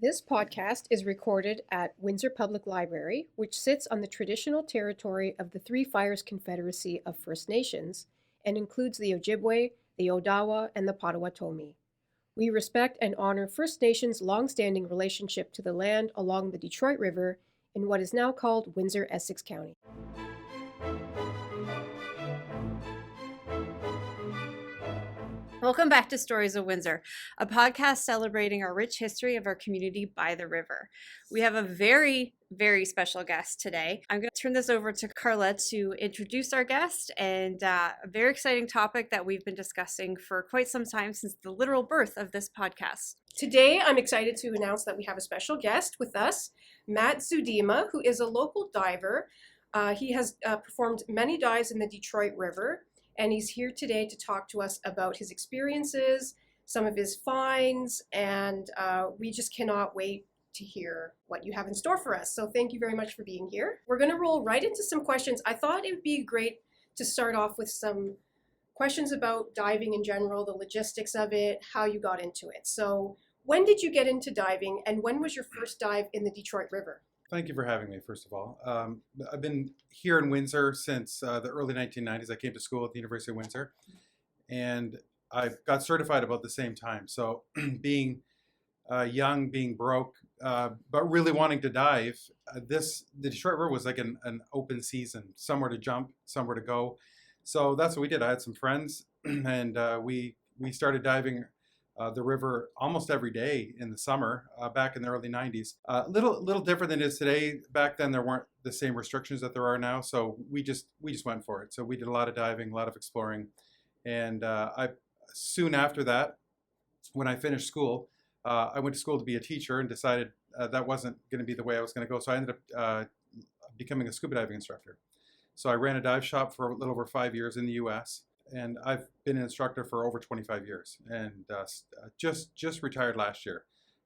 This podcast is recorded at Windsor Public Library, which sits on the traditional territory of the Three Fires Confederacy of First Nations and includes the Ojibwe, the Odawa, and the Potawatomi. We respect and honor First Nations' long-standing relationship to the land along the Detroit River in what is now called Windsor, Essex County. Welcome back to Stories of Windsor, a podcast celebrating our rich history of our community by the river. We have a very, very special guest today. I'm going to turn this over to Carla to introduce our guest and a very exciting topic that we've been discussing for quite some time since the literal birth of this podcast. Today, I'm excited to announce that we have a special guest with us, Matt Zuidema, who is a local diver. He has performed many dives in the Detroit River, and he's here today to talk to us about his experiences, some of his finds, and we just cannot wait to hear what you have in store for us. So thank you very much for being here. We're going to roll right into some questions. I thought it would be great to start off with some questions about diving in general, the logistics of it, how you got into it. So when did you get into diving, and when was your first dive in the Detroit River? Thank you for having me, first of all. I've been here in Windsor since the early 1990s. I came to school at the University of Windsor, and I got certified about the same time. So being young, being broke, but really wanting to dive, the Detroit River was like an open season, somewhere to jump, somewhere to go. So that's what we did. I had some friends, and we started diving the river almost every day in the summer back in the early 90s. Little different than it is today. Back then there weren't the same restrictions that there are now, so we just went for it. So we did a lot of diving, a lot of exploring, and I soon after that, when I finished school, I went to school to be a teacher and decided that wasn't going to be the way I was going to go. So I ended up becoming a scuba diving instructor. So I ran a dive shop for a little over 5 years in the U.S., and I've been an instructor for over 25 years, and just retired last year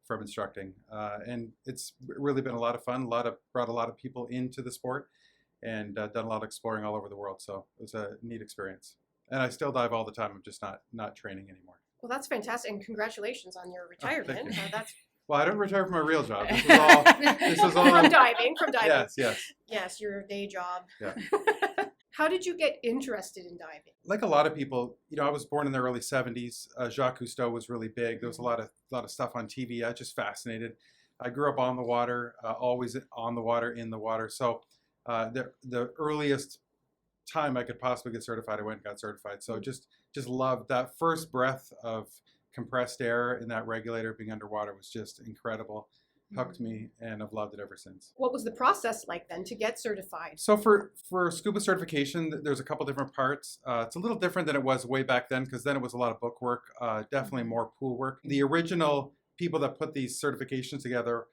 from instructing. And it's really been a lot of fun. Brought a lot of people into the sport, and done a lot of exploring all over the world. So it was a neat experience. And I still dive all the time. I'm just not training anymore. Well, that's fantastic, and congratulations on your retirement. Thank you. That's Well, I don't retire from my real job. This was all from diving. Yes, your day job. Yeah. How did you get interested in diving? Like a lot of people, I was born in the early 70s. Jacques Cousteau was really big. There was a lot of stuff on TV. I was just fascinated. I grew up on the water, always on the water, in the water. So the earliest time I could possibly get certified, I went and got certified. So just loved that first breath of compressed air in that regulator being underwater was just incredible. Hooked me, and I've loved it ever since. What was the process like then to get certified? So for scuba certification, there's a couple different parts. It's a little different than it was way back then, because then it was a lot of book work, definitely more pool work. The original people that put these certifications together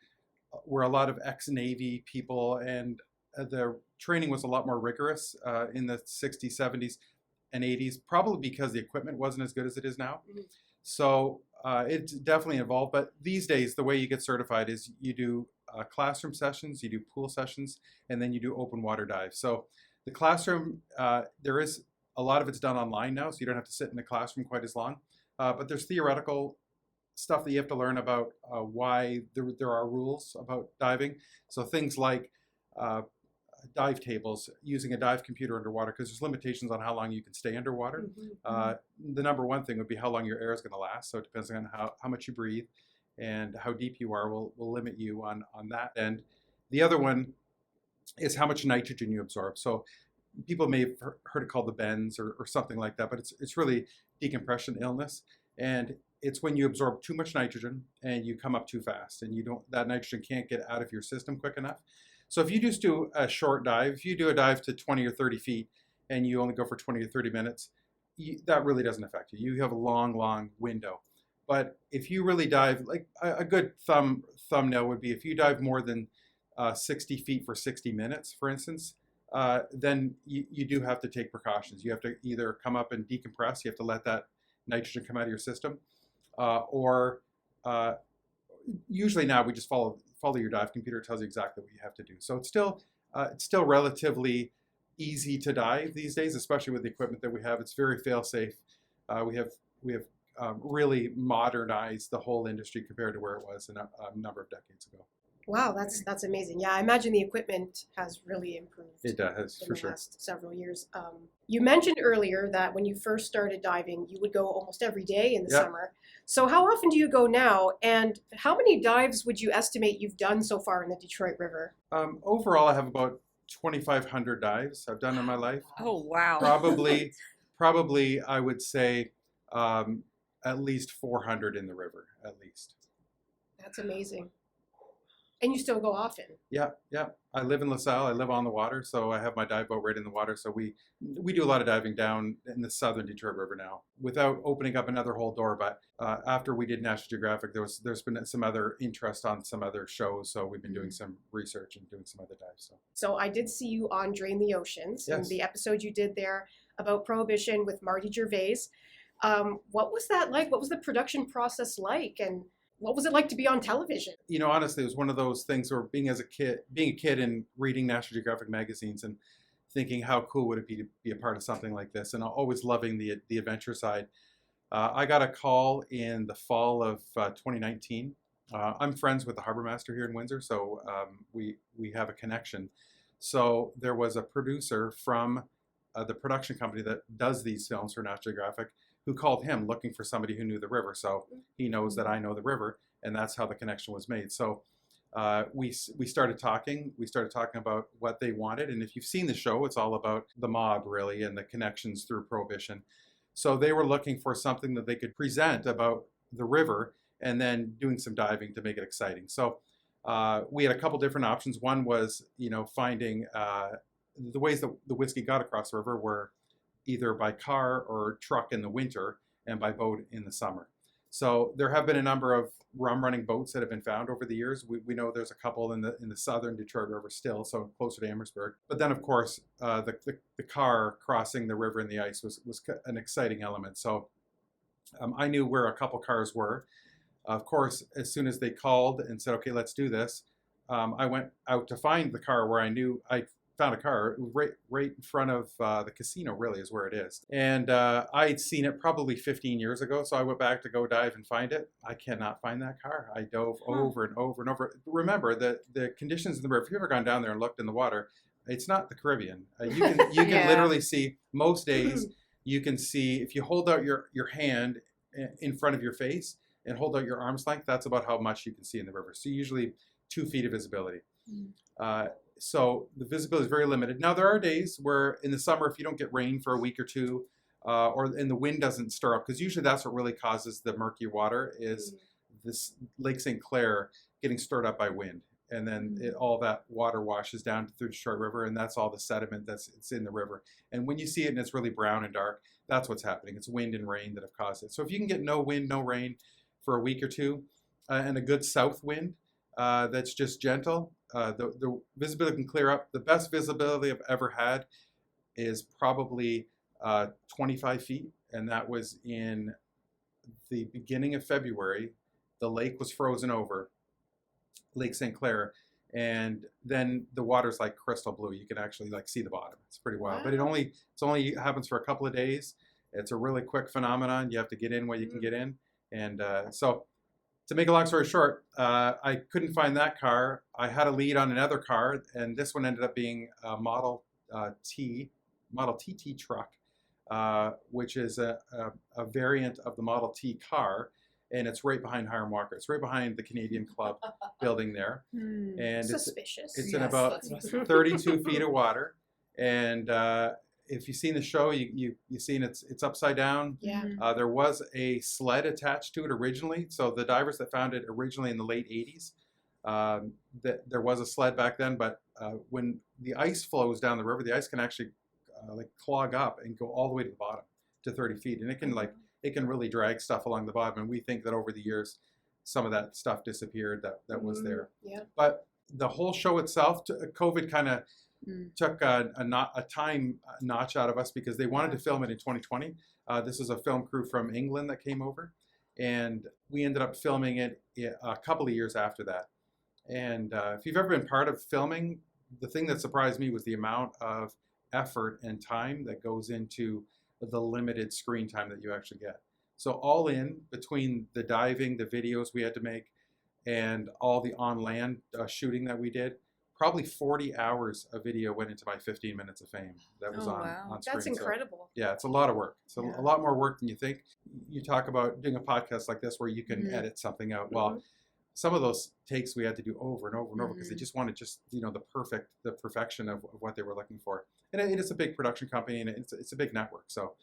were a lot of ex-Navy people, and the training was a lot more rigorous in the 60s, 70s, and 80s, probably because the equipment wasn't as good as it is now. Mm-hmm. So it's definitely evolved, but these days the way you get certified is you do classroom sessions, you do pool sessions, and then you do open water dives. So the classroom, there is a lot of it's done online now, so you don't have to sit in the classroom quite as long. But there's theoretical stuff that you have to learn about why there are rules about diving. So things like dive tables, using a dive computer underwater, because there's limitations on how long you can stay underwater. Mm-hmm. The number one thing would be how long your air is going to last. So it depends on how much you breathe and how deep you are will limit you on that. And the other one is how much nitrogen you absorb. So people may have heard it called the bends or something like that, but it's really decompression illness. And it's when you absorb too much nitrogen and you come up too fast, and that nitrogen can't get out of your system quick enough. So if you just do a short dive, if you do a dive to 20 or 30 feet and you only go for 20 or 30 minutes, that really doesn't affect you. You have a long window. But if you really dive, like a good thumbnail would be if you dive more than 60 feet for 60 minutes, for instance, then you do have to take precautions. You have to either come up and decompress. You have to let that nitrogen come out of your system, or usually now we just follow your dive computer. It tells you exactly what you have to do. So it's still relatively easy to dive these days, especially with the equipment that we have. It's very fail-safe. We have really modernized the whole industry compared to where it was a number of decades ago. Wow, that's amazing. Yeah, I imagine the equipment has really improved. It does, in for the sure. last several years. You mentioned earlier that when you first started diving, you would go almost every day in the Yep. summer. So how often do you go now, and how many dives would you estimate you've done so far in the Detroit River? Overall, I have about 2,500 dives I've done in my life. Oh, wow. Probably, I would say at least 400 in the river, at least. That's amazing. And you still go often. Yeah. I live in LaSalle. I live on the water, so I have my dive boat right in the water. So we do a lot of diving down in the southern Detroit River now, without opening up another whole door. But after we did National Geographic, there's been some other interest on some other shows, so we've been doing some research and doing some other dives. So I did see you on Drain the Oceans, in Yes. the episode you did there about Prohibition with Marty Gervais. What was that like? What was the production process like? And what was it like to be on television? You know, honestly, it was one of those things where being a kid and reading National Geographic magazines and thinking how cool would it be to be a part of something like this, and always loving the adventure side. I got a call in the fall of 2019. I'm friends with the harbor master here in Windsor, so we have a connection. So there was a producer from the production company that does these films for National Geographic who called him looking for somebody who knew the river. So he knows that I know the river, and that's how the connection was made. So we started talking. We started talking about what they wanted, and if you've seen the show, it's all about the mob really and the connections through Prohibition. So they were looking for something that they could present about the river, and then doing some diving to make it exciting. So we had a couple different options. One was, finding the ways that the whiskey got across the river were either by car or truck in the winter and by boat in the summer. So there have been a number of rum running boats that have been found over the years. We know there's a couple in the southern Detroit River still, so closer to Amherstburg. But then, of course, the car crossing the river in the ice was an exciting element. So I knew where a couple cars were. Of course, as soon as they called and said, "Okay, let's do this," I went out to find the car where I knew I found a car right in front of the casino, really is where it is. And I'd seen it probably 15 years ago, so I went back to go dive and find it. I cannot find that car. I dove over and over and over. Remember, the conditions in the river, if you've ever gone down there and looked in the water, it's not the Caribbean. You can Yeah. literally see, most days, you can see, if you hold out your hand in front of your face and hold out your arm's length, that's about how much you can see in the river. So usually 2 feet of visibility. So the visibility is very limited. Now there are days where in the summer, if you don't get rain for a week or two, and the wind doesn't stir up, because usually that's what really causes the murky water, is this Lake St. Clair getting stirred up by wind. And then all that water washes down through the Detroit River, and that's all the sediment it's in the river. And when you see it and it's really brown and dark, that's what's happening. It's wind and rain that have caused it. So if you can get no wind, no rain for a week or two, and a good south wind that's just gentle, the visibility can clear up. The best visibility I've ever had is probably 25 feet, and that was in the beginning of February. The lake was frozen over, Lake St. Clair, and then the water's like crystal blue. You can actually see the bottom. It's pretty wild. Wow. But it only happens for a couple of days. It's a really quick phenomenon. You have to get in where you can get in, and so. To make a long story short, I couldn't find that car. I had a lead on another car, and this one ended up being a Model TT truck, which is a variant of the Model T car, and it's right behind Hiram Walker. It's right behind the Canadian Club building there, and Suspicious. it's in about 32 feet of water, and if you've seen the show, you've seen it's upside down. Yeah. There was a sled attached to it originally. So the divers that found it originally in the late 80s, there was a sled back then. But when the ice flows down the river, the ice can actually clog up and go all the way to the bottom to 30 feet. And it can really drag stuff along the bottom. And we think that over the years, some of that stuff disappeared that was there. Yeah. But the whole show itself, COVID kind of took a time notch out of us, because they wanted to film it in 2020. This is a film crew from England that came over, and we ended up filming it a couple of years after that. And if you've ever been part of filming, the thing that surprised me was the amount of effort and time that goes into the limited screen time that you actually get. So all in between the diving, the videos we had to make, and all the on land shooting that we did, probably 40 hours of video went into my 15 minutes of fame that was Oh, on, wow. on screen. That's incredible. So, yeah, it's a lot of work. It's Yeah. a lot more work than you think. You talk about doing a podcast like this where you can Mhm. edit something out. Well, some of those takes we had to do over and over and over because they just wanted the perfection of what they were looking for. And it is a big production company and it's a big network. So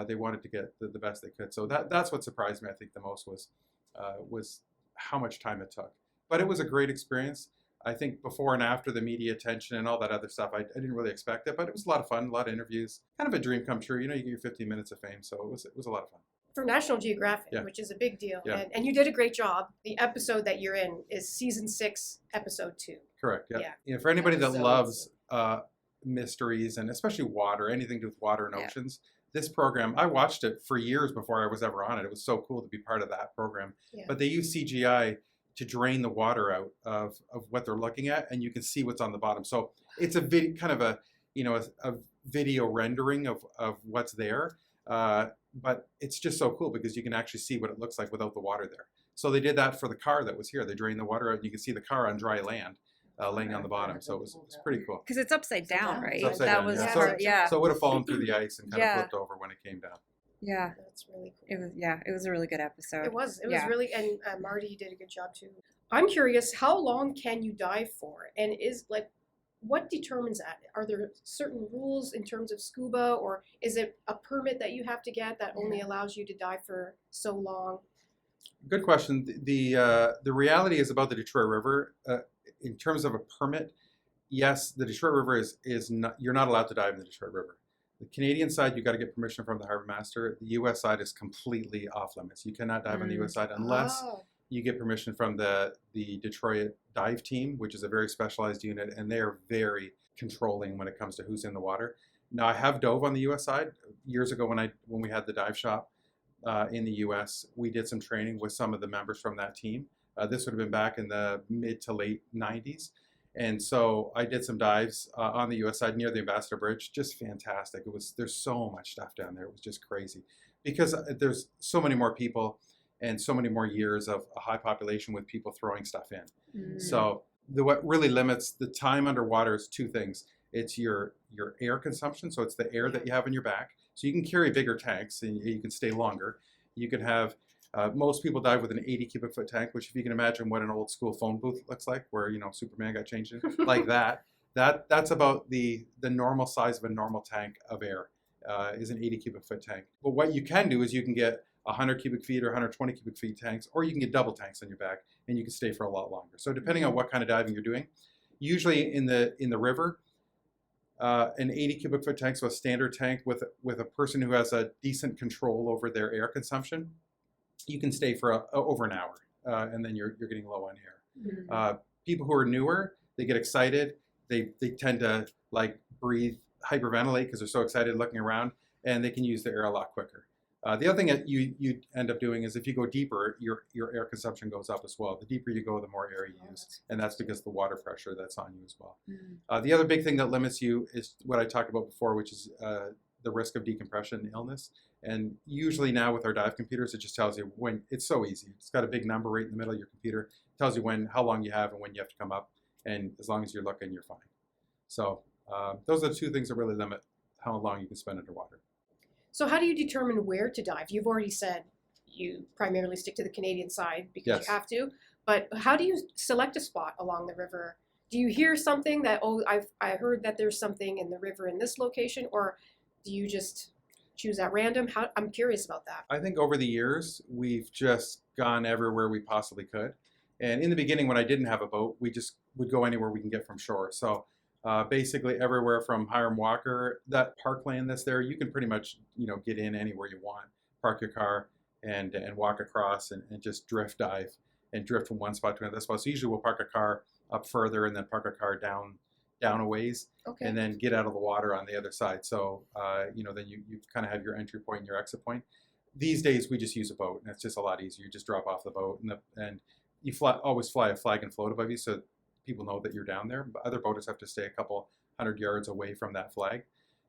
they wanted to get the best they could. So that's what surprised me, I think, the most was how much time it took. But it was a great experience. I think before and after the media attention and all that other stuff, I didn't really expect it, but it was a lot of fun, a lot of interviews, kind of a dream come true. You know, you get your 15 minutes of fame, so it was a lot of fun. For National Geographic, Yeah. which is a big deal. Yeah. And you did a great job. The episode that you're in is season 6, episode 2. Correct. Yeah. Yeah. You know, for anybody that Episodes. loves mysteries and especially water, anything to do with water and Yeah. oceans, this program, I watched it for years before I was ever on it. It was so cool to be part of that program. Yeah. But they use CGI to drain the water out of what they're looking at, and you can see what's on the bottom. So it's a kind of a video rendering of what's there. But it's just so cool because you can actually see what it looks like without the water there. So they did that for the car that was here. They drained the water out, and you can see the car on dry land laying on the bottom. So it was pretty cool. Because it's upside down, right? It's upside that down, was yeah. part, yeah. So it would have fallen through the ice and kind Yeah. of flipped over when it came down. Yeah. That's really cool. It was a really good episode. It was Yeah. really, and Marty, you did a good job too. I'm curious, how long can you dive for? And what determines that? Are there certain rules in terms of scuba, or is it a permit that you have to get that only allows you to dive for so long? Good question. The reality is about the Detroit River. In terms of a permit, yes, the Detroit River is not, you're not allowed to dive in the Detroit River. The Canadian side, you got to get permission from the harbor master. The U.S. side is completely off limits. You cannot dive on the U.S. side unless Oh, you get permission from the Detroit dive team, which is a very specialized unit, and they are very controlling when it comes to who's in the water. Now, I have dove on the U.S. side years ago when we had the dive shop in the U.S. We did some training with some of the members from that team. This would have been back in the mid to late 90s. And so I did some dives on the U.S. side near the Ambassador Bridge. Just fantastic. There's so much stuff down there. It was just crazy because there's so many more people and so many more years of a high population with people throwing stuff in. Mm. So what really limits the time underwater is two things. It's your air consumption. So it's the air that you have in your back. So you can carry bigger tanks and you can stay longer. You can have most people dive with an 80 cubic foot tank, which if you can imagine what an old school phone booth looks like, where Superman got changed in, like that's about the normal size of a normal tank of air is an 80 cubic foot tank. But what you can do is you can get 100 cubic feet or 120 cubic feet tanks, or you can get double tanks on your back, and you can stay for a lot longer. So depending on what kind of diving you're doing, usually in the river, an 80 cubic foot tank, so a standard tank with a person who has a decent control over their air consumption, you can stay for over an hour, and then you're getting low on air. People who are newer, they get excited. They tend to like breathe, hyperventilate because they're so excited looking around, and they can use the air a lot quicker. The other thing that you end up doing is if you go deeper, your air consumption goes up as well. The deeper you go, the more air you use, and that's because of the water pressure that's on you as well. The other big thing that limits you is what I talked about before, which is the risk of decompression and illness. And usually now with our dive computers, it just tells you when. It's so easy. It's got a big number right in the middle of your computer. It tells you how long you have and when you have to come up. And as long as you're looking, you're fine. So those are the two things that really limit how long you can spend underwater. So how do you determine where to dive? You've already said you primarily stick to the Canadian side because Yes. you have to, but how do you select a spot along the river? Do you hear something that, I heard that there's something in the river in this location, or do you just choose at random? I'm curious about that. I think over the years, we've just gone everywhere we possibly could. And in the beginning, when I didn't have a boat, we just would go anywhere we can get from shore. So basically everywhere from Hiram Walker, that parkland that's there, you can pretty much get in anywhere you want, park your car and walk across and just drift dive and drift from one spot to another spot. So usually we'll park a car up further and then park a car down a ways, Okay. and then get out of the water on the other side. So then you kind of have your entry point and your exit point. These days we just use a boat, and it's just a lot easier. You just drop off the boat and you always fly a flag and float above you so people know that you're down there. But other boaters have to stay a couple 100 yards away from that flag.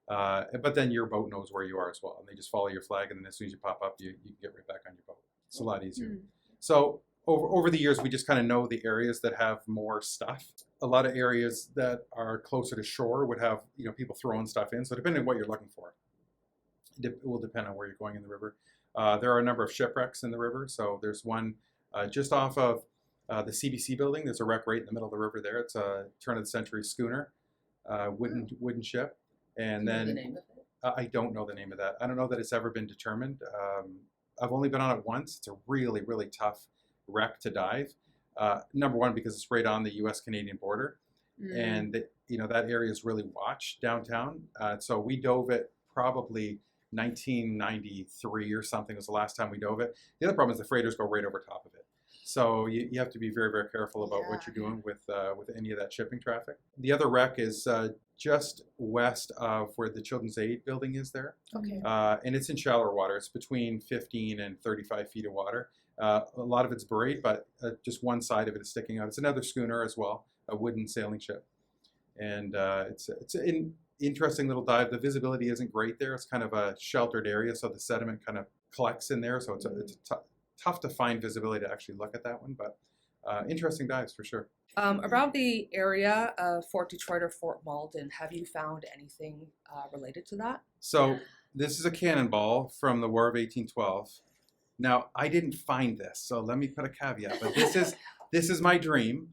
But then your boat knows where you are as well, and they just follow your flag, and then as soon as you pop up, you can get right back on your boat. It's a lot easier. Mm. So over the years, we just kind of know the areas that have more stuff. A lot of areas that are closer to shore would have people throwing stuff in. So depending on what you're looking for, it will depend on where you're going in the river. There are a number of shipwrecks in the river. So there's one just off of the CBC building. There's a wreck right in the middle of the river there. It's a turn of the century schooner, wooden ship. And Do you know then the name of it? I don't know the name of that. I don't know that it's ever been determined. I've only been on it once. It's a really, really tough wreck to dive. Number one, because it's right on the U.S.-Canadian border, and that area is really watched downtown. So we dove it probably 1993 or something was the last time we dove it. The other problem is the freighters go right over top of it. So you have to be very, very careful about what you're doing with any of that shipping traffic. The other wreck is just west of where the Children's Aid building is there. Okay. And it's in shallower water. It's between 15 and 35 feet of water. A lot of it's buried, but just one side of it is sticking out. It's another schooner as well, a wooden sailing ship. And it's an interesting little dive. The visibility isn't great there. It's kind of a sheltered area, so the sediment kind of collects in there. So it's tough to find visibility to actually look at that one, but interesting dives for sure. Around the area of Fort Detroit or Fort Malden, have you found anything related to that? So this is a cannonball from the War of 1812. Now, I didn't find this, so let me put a caveat, but this is my dream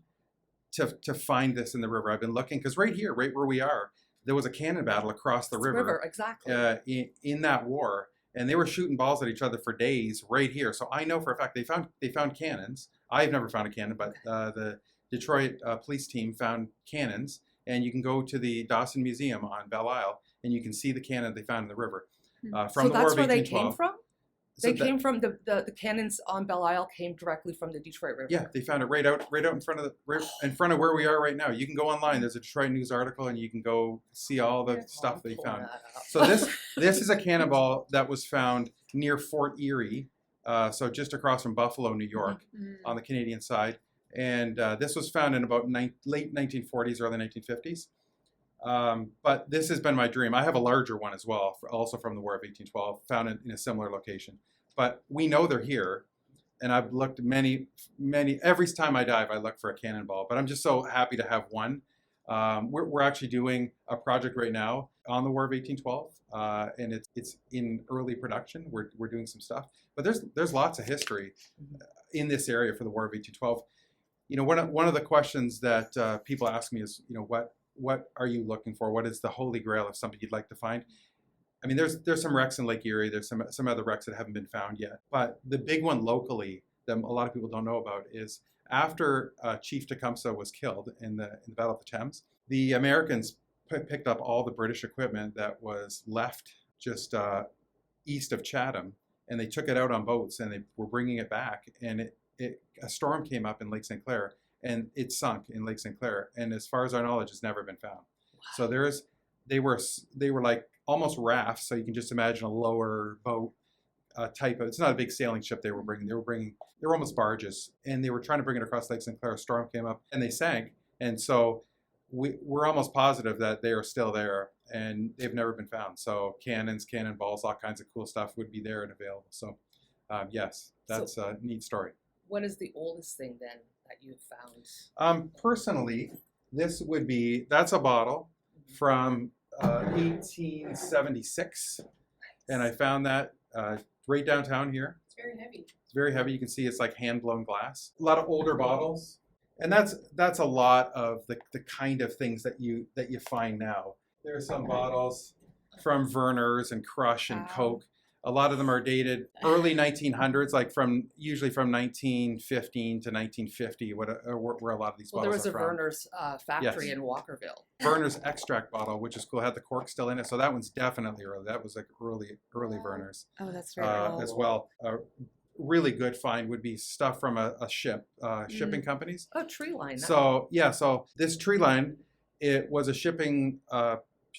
to find this in the river. I've been looking, because right here, right where we are, there was a cannon battle across the river. Exactly. In that war, and they were shooting balls at each other for days right here. So I know for a fact they found cannons. I've never found a cannon, but the Detroit police team found cannons, and you can go to the Dawson Museum on Belle Isle, and you can see the cannon they found in the river from So the War that's of where they 1812. came from? They came from the cannons on Belle Isle came directly from the Detroit River. Yeah, they found it right out in front of where we are right now. You can go online. There's a Detroit News article, and you can go see all the stuff they found. So this is a cannonball that was found near Fort Erie, so just across from Buffalo, New York, on the Canadian side. And this was found in about late 1940s, early 1950s. But this has been my dream. I have a larger one as well, also from the War of 1812, found in a similar location. But we know they're here, and I've looked many. Every time I dive, I look for a cannonball. But I'm just so happy to have one. We're actually doing a project right now on the War of 1812, and it's in early production. We're doing some stuff, but there's lots of history in this area for the War of 1812. One of the questions that people ask me is, what are you looking for? What is the holy grail of something you'd like to find? I mean, there's some wrecks in Lake Erie. There's some other wrecks that haven't been found yet. But the big one locally that a lot of people don't know about is after Chief Tecumseh was killed in the Battle of the Thames, the Americans picked up all the British equipment that was left just east of Chatham, and they took it out on boats, and they were bringing it back. And a storm came up in Lake St. Clair, and it sunk in Lake St. Clair. And as far as our knowledge, it's never been found. Wow. So they were like almost rafts. So you can just imagine a lower boat type of. It's not a big sailing ship they were bringing. They were almost barges, and they were trying to bring it across Lake St. Clair. A storm came up, and they sank. And so we're almost positive that they are still there, and they've never been found. So cannons, cannonballs, all kinds of cool stuff would be there and available. So yes, that's a neat story. What is the oldest thing then that you've found? Personally, that's a bottle from 1876, and I found that right downtown here. It's very heavy. It's very heavy. You can see it's like hand-blown glass. A lot of older bottles, and that's a lot of the kind of things that you find now. There are some bottles from Verner's and Crush and Coke. A lot of them are dated early 1900s, like usually from 1915 to 1950, where a lot of these bottles are from. There was a Verner's factory in Walkerville. Verner's extract bottle, which is cool, had the cork still in it. So that one's definitely early. That was like early Verner's. Oh, that's very cool. As well. Really good find would be stuff from a ship, shipping companies. Oh, Tree Line. So this Tree Line, it was a shipping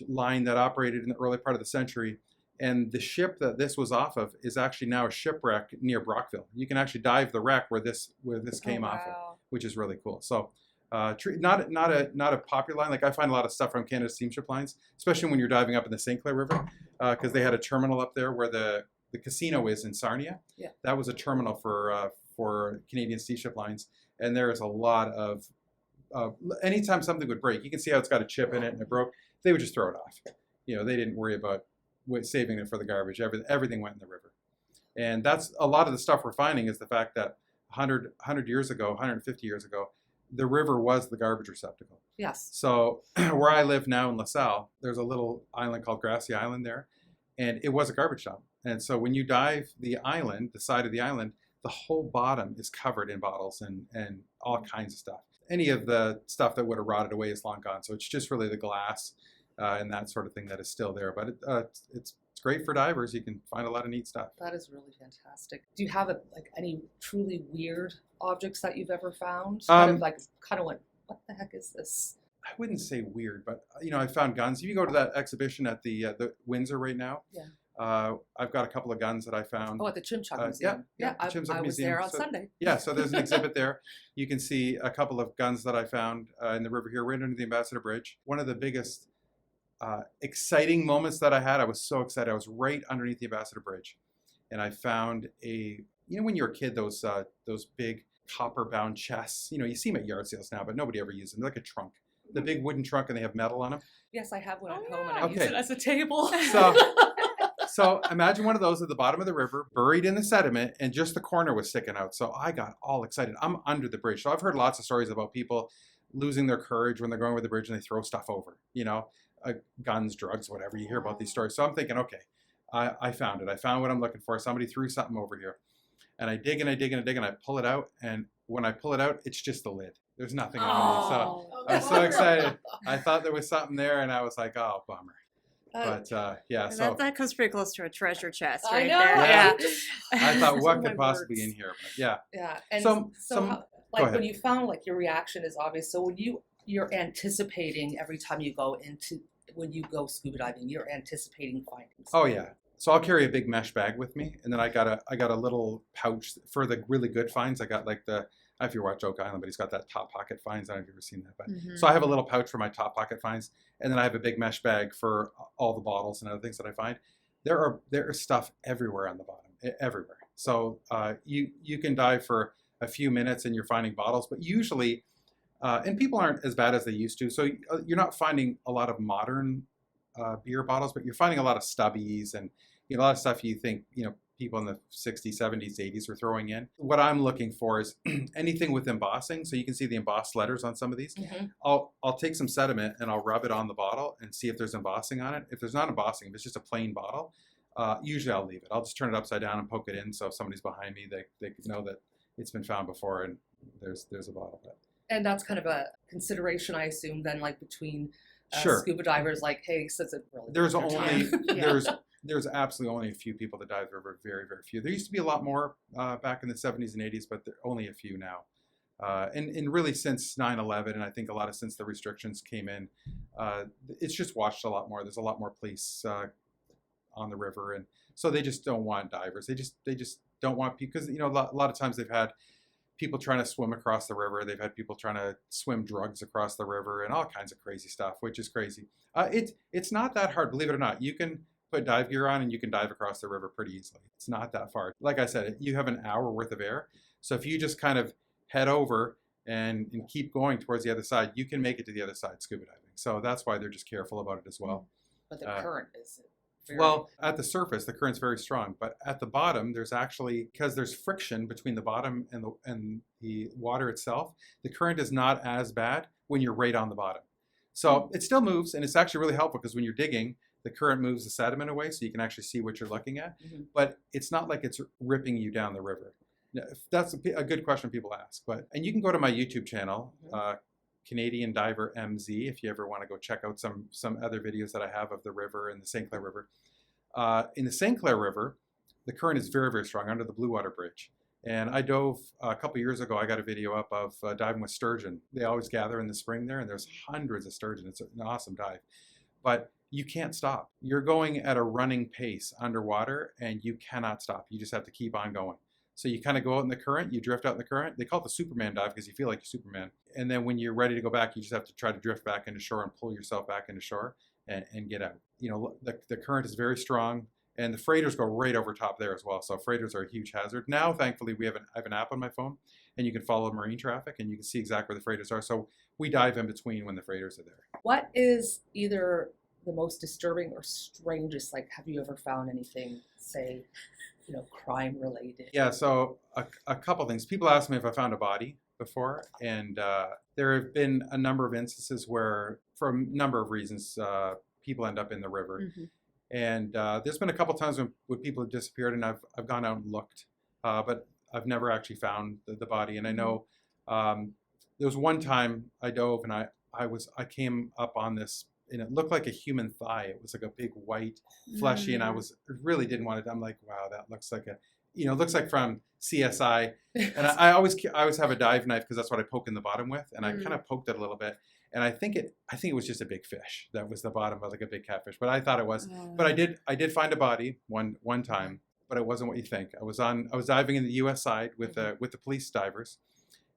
line that operated in the early part of the century. And the ship that this was off of is actually now a shipwreck near Brockville. You can actually dive the wreck where this came off of, which is really cool. So Not a popular line. Like I find a lot of stuff from Canada Steamship Lines, especially when you're diving up in the St. Clair River, because they had a terminal up there where the casino is in Sarnia. Yeah. That was a terminal for Canadian Steamship Lines, and there is a lot of anytime something would break, you can see how it's got a chip in it and it broke. They would just throw it off. They didn't worry about saving it for the garbage. Everything went in the river, and that's a lot of the stuff we're finding is the fact that 100 years ago, 150 years ago, the river was the garbage receptacle. Yes. So where I live now in LaSalle, there's a little island called Grassy Island there, and it was a garbage dump. And so when you dive the side of the island, the whole bottom is covered in bottles and all kinds of stuff. Any of the stuff that would have rotted away is long gone. So it's just really the glass and that sort of thing that is still there. But it's great for divers. You can find a lot of neat stuff. That is really fantastic. Do you have any truly weird objects that you've ever found? Kind of went, what the heck is this? I wouldn't say weird, but I found guns. If you go to that exhibition at the Windsor right now, yeah. I've got a couple of guns that I found. Oh, at the Chimchak Museum. Yeah, I was there on Sunday. Yeah, so there's an exhibit there. You can see a couple of guns that I found in the river here, right under the Ambassador Bridge. One of the biggest exciting moments that I had, I was so excited. I was right underneath the Ambassador Bridge, and I found when you're a kid, those big copper-bound chests. You see them at yard sales now, but nobody ever uses them. They're like a trunk. The big wooden trunk, and they have metal on them. Yes, I have one at home, yeah. and I use it as a table. So imagine one of those at the bottom of the river, buried in the sediment, and just the corner was sticking out. So I got all excited. I'm under the bridge. So I've heard lots of stories about people losing their courage when they're going over the bridge and they throw stuff over, guns, drugs, whatever. You hear about these stories. So I'm thinking, okay, I found it. I found what I'm looking for. Somebody threw something over here. And I dig and I dig and I dig and I pull it out. And when I pull it out, it's just the lid. There's nothing underneath. So I was so excited. I thought there was something there, and I was like, oh, bummer. But yeah, so that comes pretty close to a treasure chest, I right know. there. Yeah. Yeah. I thought, what Oh, could my possibly words. be in here? But yeah. Yeah, and Some- how, go ahead. when you found your reaction is obvious. So when you're anticipating every time you go scuba diving, you're anticipating findings. Oh yeah. So I'll carry a big mesh bag with me, and then I got a little pouch for the really good finds. I got I don't know if you watch Oak Island, but he's got that top pocket finds. I don't know if you've ever seen that, but so I have a little pouch for my top pocket finds, and then I have a big mesh bag for all the bottles and other things that I find. There is stuff everywhere on the bottom, everywhere. So you can dive for a few minutes and you're finding bottles, but usually, and people aren't as bad as they used to. So you're not finding a lot of modern beer bottles, but you're finding a lot of stubbies and a lot of stuff you think people in the 60s, 70s, 80s were throwing in. What I'm looking for is anything with embossing. So you can see the embossed letters on some of these. Mm-hmm. I'll take some sediment and I'll rub it on the bottle and see if there's embossing on it. If there's not embossing, if it's just a plain bottle, usually I'll leave it. I'll just turn it upside down and poke it in, so if somebody's behind me, they know that it's been found before and there's a bottle of it. And that's kind of a consideration, I assume, then between Sure. scuba divers, hey, since it really There's takes your only time. there's absolutely only a few people that dive the river. Very, very few. There used to be a lot more back in the 70s and 80s, but there are only a few now. And really since 9/11, and I think a lot of since the restrictions came in, it's just watched a lot more. There's a lot more police on the river, and so they just don't want divers. They just don't want people, because a lot of times they've had people trying to swim across the river. They've had people trying to swim drugs across the river and all kinds of crazy stuff, which is crazy. It's not that hard, believe it or not. You can put dive gear on and you can dive across the river pretty easily. It's not that far. Like I said, you have an hour worth of air. So if you just kind of head over and keep going towards the other side, you can make it to the other side scuba diving. So that's why they're just careful about it as well. But the current is very... Well, at the surface, the current's very strong, but at the bottom, there's actually, because there's friction between the bottom and the water itself, the current is not as bad when you're right on the bottom. So it still moves, and it's actually really helpful because when you're digging, the current moves the sediment away, so you can actually see what you're looking at. Mm-hmm. But it's not like it's ripping you down the river. That's a good question people ask. And you can go to my YouTube channel, Canadian Diver MZ, if you ever want to go check out some other videos that I have of the river and the St. Clair River. In the St. Clair River, the current is very, very strong under the Blue Water Bridge. And I dove a couple years ago. I got a video up of diving with sturgeon. They always gather in the spring there, and there's hundreds of sturgeon. It's an awesome dive. But you can't stop. You're going at a running pace underwater, and you cannot stop. You just have to keep on going. So you kind of go out in the current, you drift out in the current. They call it the Superman dive because you feel like you're Superman. And then when you're ready to go back, you just have to try to drift back into shore and pull yourself back into shore and get out. The current is very strong, and the freighters go right over top there as well. So freighters are a huge hazard. Now, thankfully, I have an app on my phone, and you can follow marine traffic, and you can see exactly where the freighters are. So we dive in between when the freighters are there. What is either the most disturbing or strangest? Like, have you ever found anything, say, crime related? Yeah, so a couple things. People ask me if I found a body before, and there have been a number of instances where, for a number of reasons, people end up in the river. Mm-hmm. And there's been a couple times when people have disappeared, and I've gone out and looked, but I've never actually found the body. And I know there was one time I dove, and I came up on this, and it looked like a human thigh. It was like a big white fleshy, and I really didn't want it. I'm like, wow, that looks like it looks like from CSI. And I always have a dive knife because that's what I poke in the bottom with, and I kind of poked it a little bit. And I think it was just a big fish. That was the bottom of like a big catfish. But I thought it was. But I did find a body one time, but it wasn't what you think. I was diving in the US side with the police divers,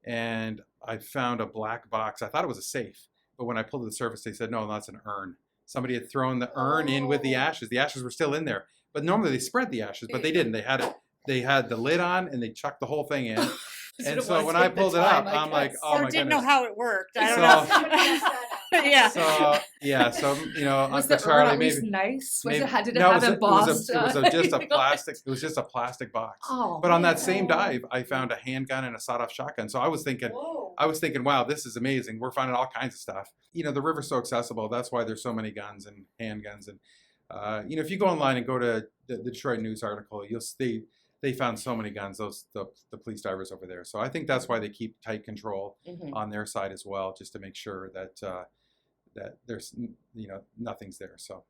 and I found a black box. I thought it was a safe, but when I pulled to the surface, they said, no, that's an urn. Somebody had thrown the urn in with the ashes. The ashes were still in there. But normally they spread the ashes, but they didn't. They had the lid on, and they chucked the whole thing in. And so when I pulled it up, I'm like, oh my goodness. Or didn't know how it worked. I don't know. Yeah. So was the urn at least nice? Did it have embossed? It was just a plastic box. Oh, but on that same dive, I found a handgun and a sawed-off shotgun. So I was thinking, wow, this is amazing. We're finding all kinds of stuff. The river's so accessible. That's why there's so many guns and handguns. And if you go online and go to the Detroit News article, you'll see they found so many guns, the police divers over there. So I think that's why they keep tight control on their side as well, just to make sure that that there's nothing's there. So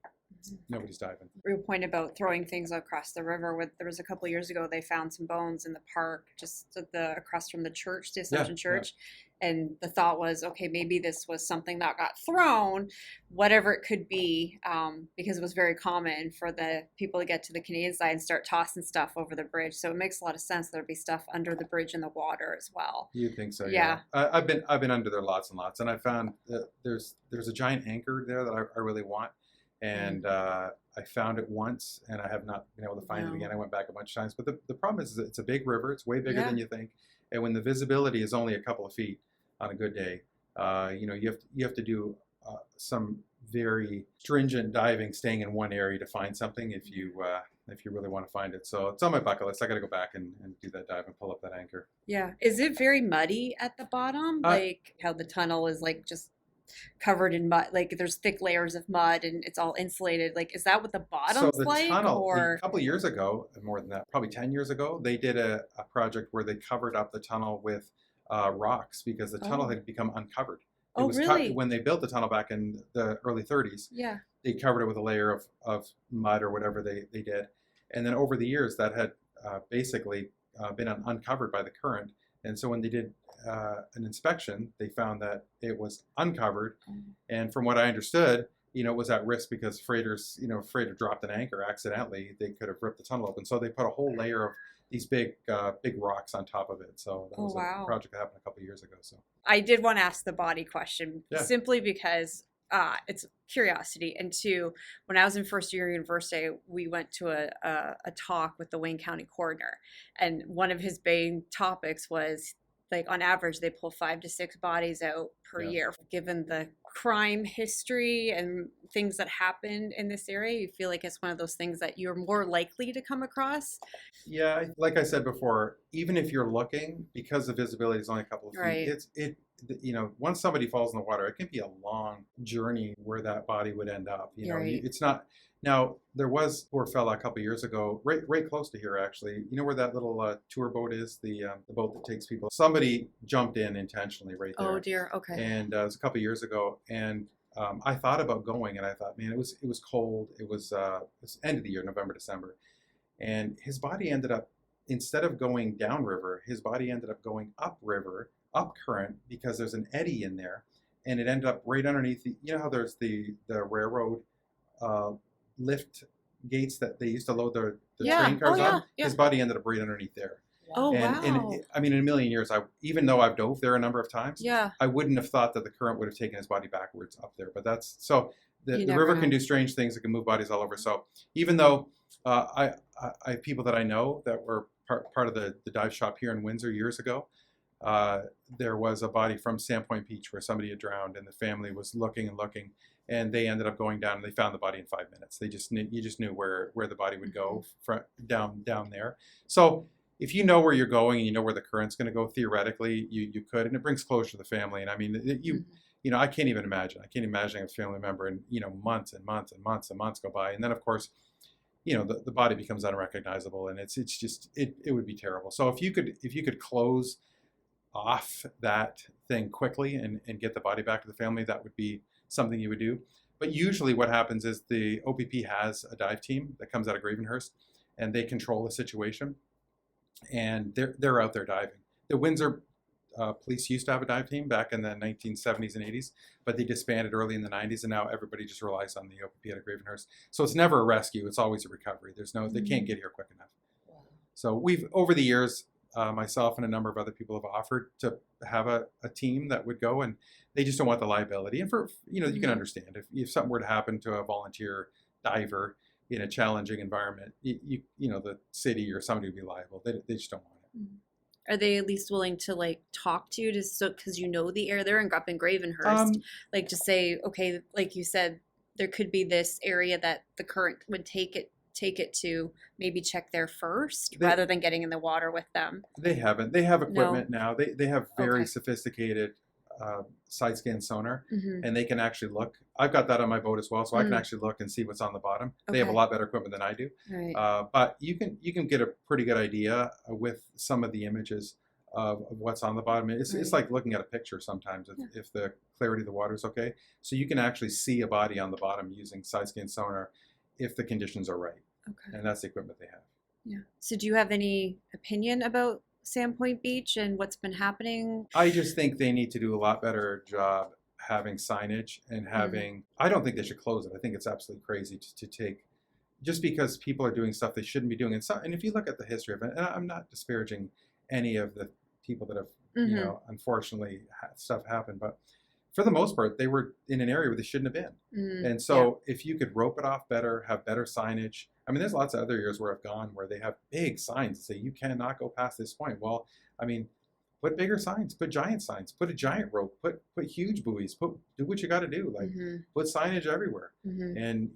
nobody's diving. Real point about throwing things across the river. There was a couple of years ago, they found some bones in the park just across from the church, the Assumption Church. And the thought was, okay, maybe this was something that got thrown, whatever it could be, because it was very common for the people to get to the Canadian side and start tossing stuff over the bridge. So it makes a lot of sense there'd be stuff under the bridge in the water as well. You think so? Yeah. I've been under there lots and lots, and I found that there's a giant anchor there that I really want, and I found it once, and I have not been able to find it again. I went back a bunch of times, but the problem is it's a big river. It's way bigger than you think. And when the visibility is only a couple of feet on a good day, you have to do some very stringent diving, staying in one area to find something if you really want to find it. So it's on my bucket list. I got to go back and do that dive and pull up that anchor. Yeah. Is it very muddy at the bottom? Like how the tunnel is like just covered in mud, like there's thick layers of mud and it's all insulated. Like, is that what the bottom's like? Tunnel, a couple of years ago, more than that, probably 10 years ago, they did a project where they covered up the tunnel with rocks because the tunnel had become uncovered. It was really? When they built the tunnel back in the early 30s, they covered it with a layer of mud or whatever they did. And then over the years, that had basically been uncovered by the current. And so when they did an inspection, they found that it was uncovered. And from what I understood, it was at risk because freighters, freighter dropped an anchor accidentally. They could have ripped the tunnel open. So they put a whole layer of these big rocks on top of it. So that was a project that happened a couple of years ago. So I did want to ask the body question simply because it's curiosity. And two, when I was in first year university, we went to a talk with the Wayne County coroner. And one of his main topics was, like, on average, they pull 5 to 6 bodies out per year. Given the crime history and things that happen in this area, you feel like it's one of those things that you're more likely to come across? Yeah, like I said before, even if you're looking, because the visibility is only a couple of feet, once somebody falls in the water, it can be a long journey where that body would end up. It's not. Now, there was poor fella a couple of years ago, right close to here, actually. You know where that little tour boat is, the boat that takes people? Somebody jumped in intentionally right there. Oh, dear. Okay. And it was a couple of years ago. And I thought about going, and I thought, man, it was cold. It was end of the year, November, December. And his body ended up, instead of going downriver, his body ended up going upriver, up current, because there's an eddy in there. And it ended up right underneath how there's the railroad lift gates that they used to load the train cars on. His body ended up right underneath there. Oh, And wow. I mean, in a million years, even though I've dove there a number of times, Yeah. I wouldn't have thought that the current would have taken his body backwards up there. But that's so You the never river know. can do strange things. It can move bodies all over. So even though I have people that I know that were part of the dive shop here in Windsor years ago, there was a body from Sandpoint Beach where somebody had drowned, and the family was looking and looking, and they ended up going down and they found the body in 5 minutes. You just knew where the body would go down there. So if you know where you're going and you know where the current's going to go, theoretically you could, and it brings closure to the family. And I mean, I can't even imagine. I can't imagine a family member, and months and months and months and months go by, and then of course, the body becomes unrecognizable, and it's just it would be terrible. So if you could close off that thing quickly and get the body back to the family, that would be something you would do. But usually what happens is the OPP has a dive team that comes out of Gravenhurst, and they control the situation, and they're out there diving. The Windsor police used to have a dive team back in the 1970s and 80s, but they disbanded early in the 90s, and now everybody just relies on the OPP out of Gravenhurst. So it's never a rescue; it's always a recovery. They can't get here quick enough. So we've, over the years, myself and a number of other people have offered to have a team that would go, and they just don't want the liability. And for you can understand if something were to happen to a volunteer diver in a challenging environment, the city or somebody would be liable. They just don't want it. Are they at least willing to like talk to you because the area they're up in Gravenhurst, like to say, okay, like you said, there could be this area that the current would take it to, maybe check there first rather than getting in the water with them? They haven't. They have equipment now. They have very sophisticated side scan sonar, and they can actually look. I've got that on my boat as well, so I can actually look and see what's on the bottom. They have a lot better equipment than I do. Right. But you can get a pretty good idea with some of the images of what's on the bottom. It's like looking at a picture sometimes if the clarity of the water is okay. So you can actually see a body on the bottom using side scan sonar if the conditions are right. Okay. And that's the equipment they have. Yeah. So do you have any opinion about Sandpoint Beach and what's been happening? I just think they need to do a lot better job having signage and having, I don't think they should close it. I think it's absolutely crazy to take, just because people are doing stuff they shouldn't be doing. And if you look at the history of it, and I'm not disparaging any of the people that have, unfortunately stuff happened, but for the most part, they were in an area where they shouldn't have been. And so if you could rope it off better, have better signage. I mean, there's lots of other areas where I've gone where they have big signs that say you cannot go past this point. Well, I mean, put bigger signs, put giant signs, put a giant rope, put huge buoys, do what you got to do. Like put signage everywhere. And,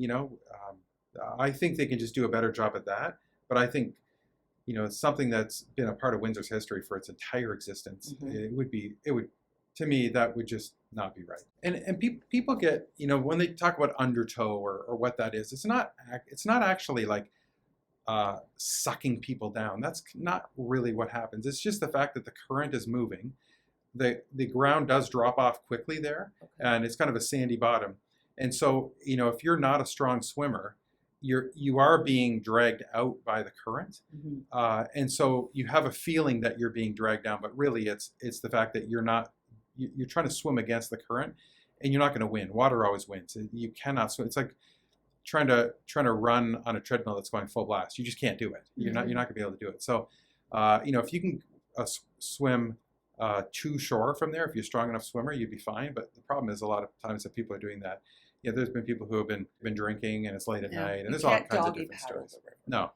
I think they can just do a better job at that. But I think, it's something that's been a part of Windsor's history for its entire existence. It would, to me, that would just not be right. And people get, when they talk about undertow or what that is, it's not actually like sucking people down. That's not really what happens. It's just the fact that the current is moving. The ground does drop off quickly there, and it's kind of a sandy bottom. And so, if you're not a strong swimmer, you are being dragged out by the current, and so you have a feeling that you're being dragged down, but really it's the fact that you're trying to swim against the current, and you're not going to win. Water always wins. You cannot swim. It's like trying to run on a treadmill that's going full blast. You just can't do it. You're not going to be able to do it. So, if you can swim to shore from there, if you're a strong enough swimmer, you'd be fine. But the problem is a lot of times that people are doing that. There's been people who have been drinking, and it's late at night, and there's all kinds of different stories. No.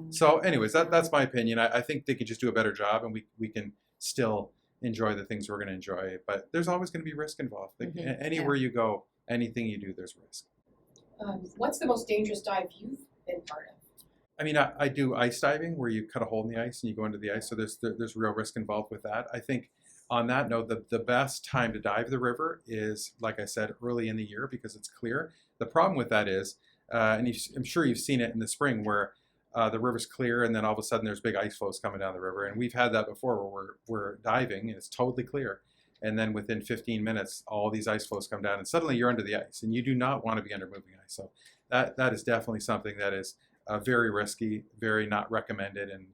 So, anyways, that's my opinion. I think they could just do a better job, and we can still enjoy the things we're going to enjoy. But there's always going to be risk involved. Anywhere you go, anything you do, there's risk. What's the most dangerous dive you've been part of? I mean, I do ice diving where you cut a hole in the ice and you go into the ice. So there's real risk involved with that. I think on that note, the best time to dive the river is, like I said, early in the year because it's clear. The problem with that is, and I'm sure you've seen it in the spring where the river's clear and then all of a sudden there's big ice flows coming down the river. And we've had that before where we're diving and it's totally clear. And then within 15 minutes, all these ice flows come down and suddenly you're under the ice and you do not want to be under moving ice. So that is definitely something that is very risky, very not recommended, and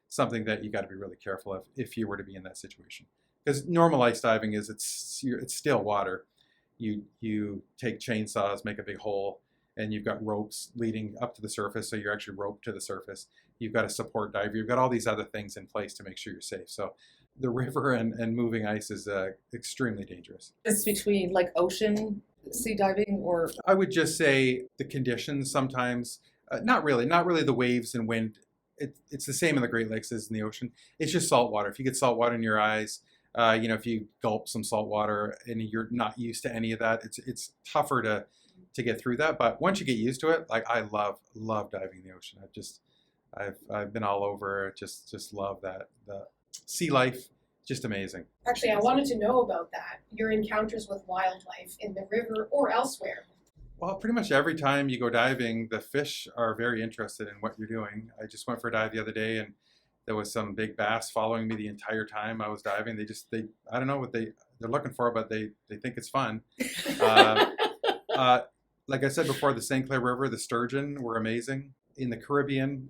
something that you got to be really careful of if you were to be in that situation. Because normal ice diving is it's still water. You take chainsaws, make a big hole, and you've got ropes leading up to the surface, so you're actually roped to the surface. you've got a support diver, you've got all these other things in place to make sure you're safe. So the river and moving ice is extremely dangerous. It's between like ocean sea diving or I would just say the conditions sometimes, not really the waves and wind. It's the same in the Great Lakes as in the ocean. It's just salt water. If you get salt water in your eyes, if you gulp some salt water and you're not used to any of that, it's tougher to get through that. But once you get used to it, like I love diving in the ocean. I've been all over. Just love that. The sea life, just amazing. Actually, I wanted to know about that. Your encounters with wildlife in the river or elsewhere. Well, pretty much every time you go diving, the fish are very interested in what you're doing. I just went for a dive the other day, and there was some big bass following me the entire time I was diving. They I don't know what they're looking for, but they think it's fun. Like I said before, the St. Clair River, the sturgeon were amazing. In the Caribbean,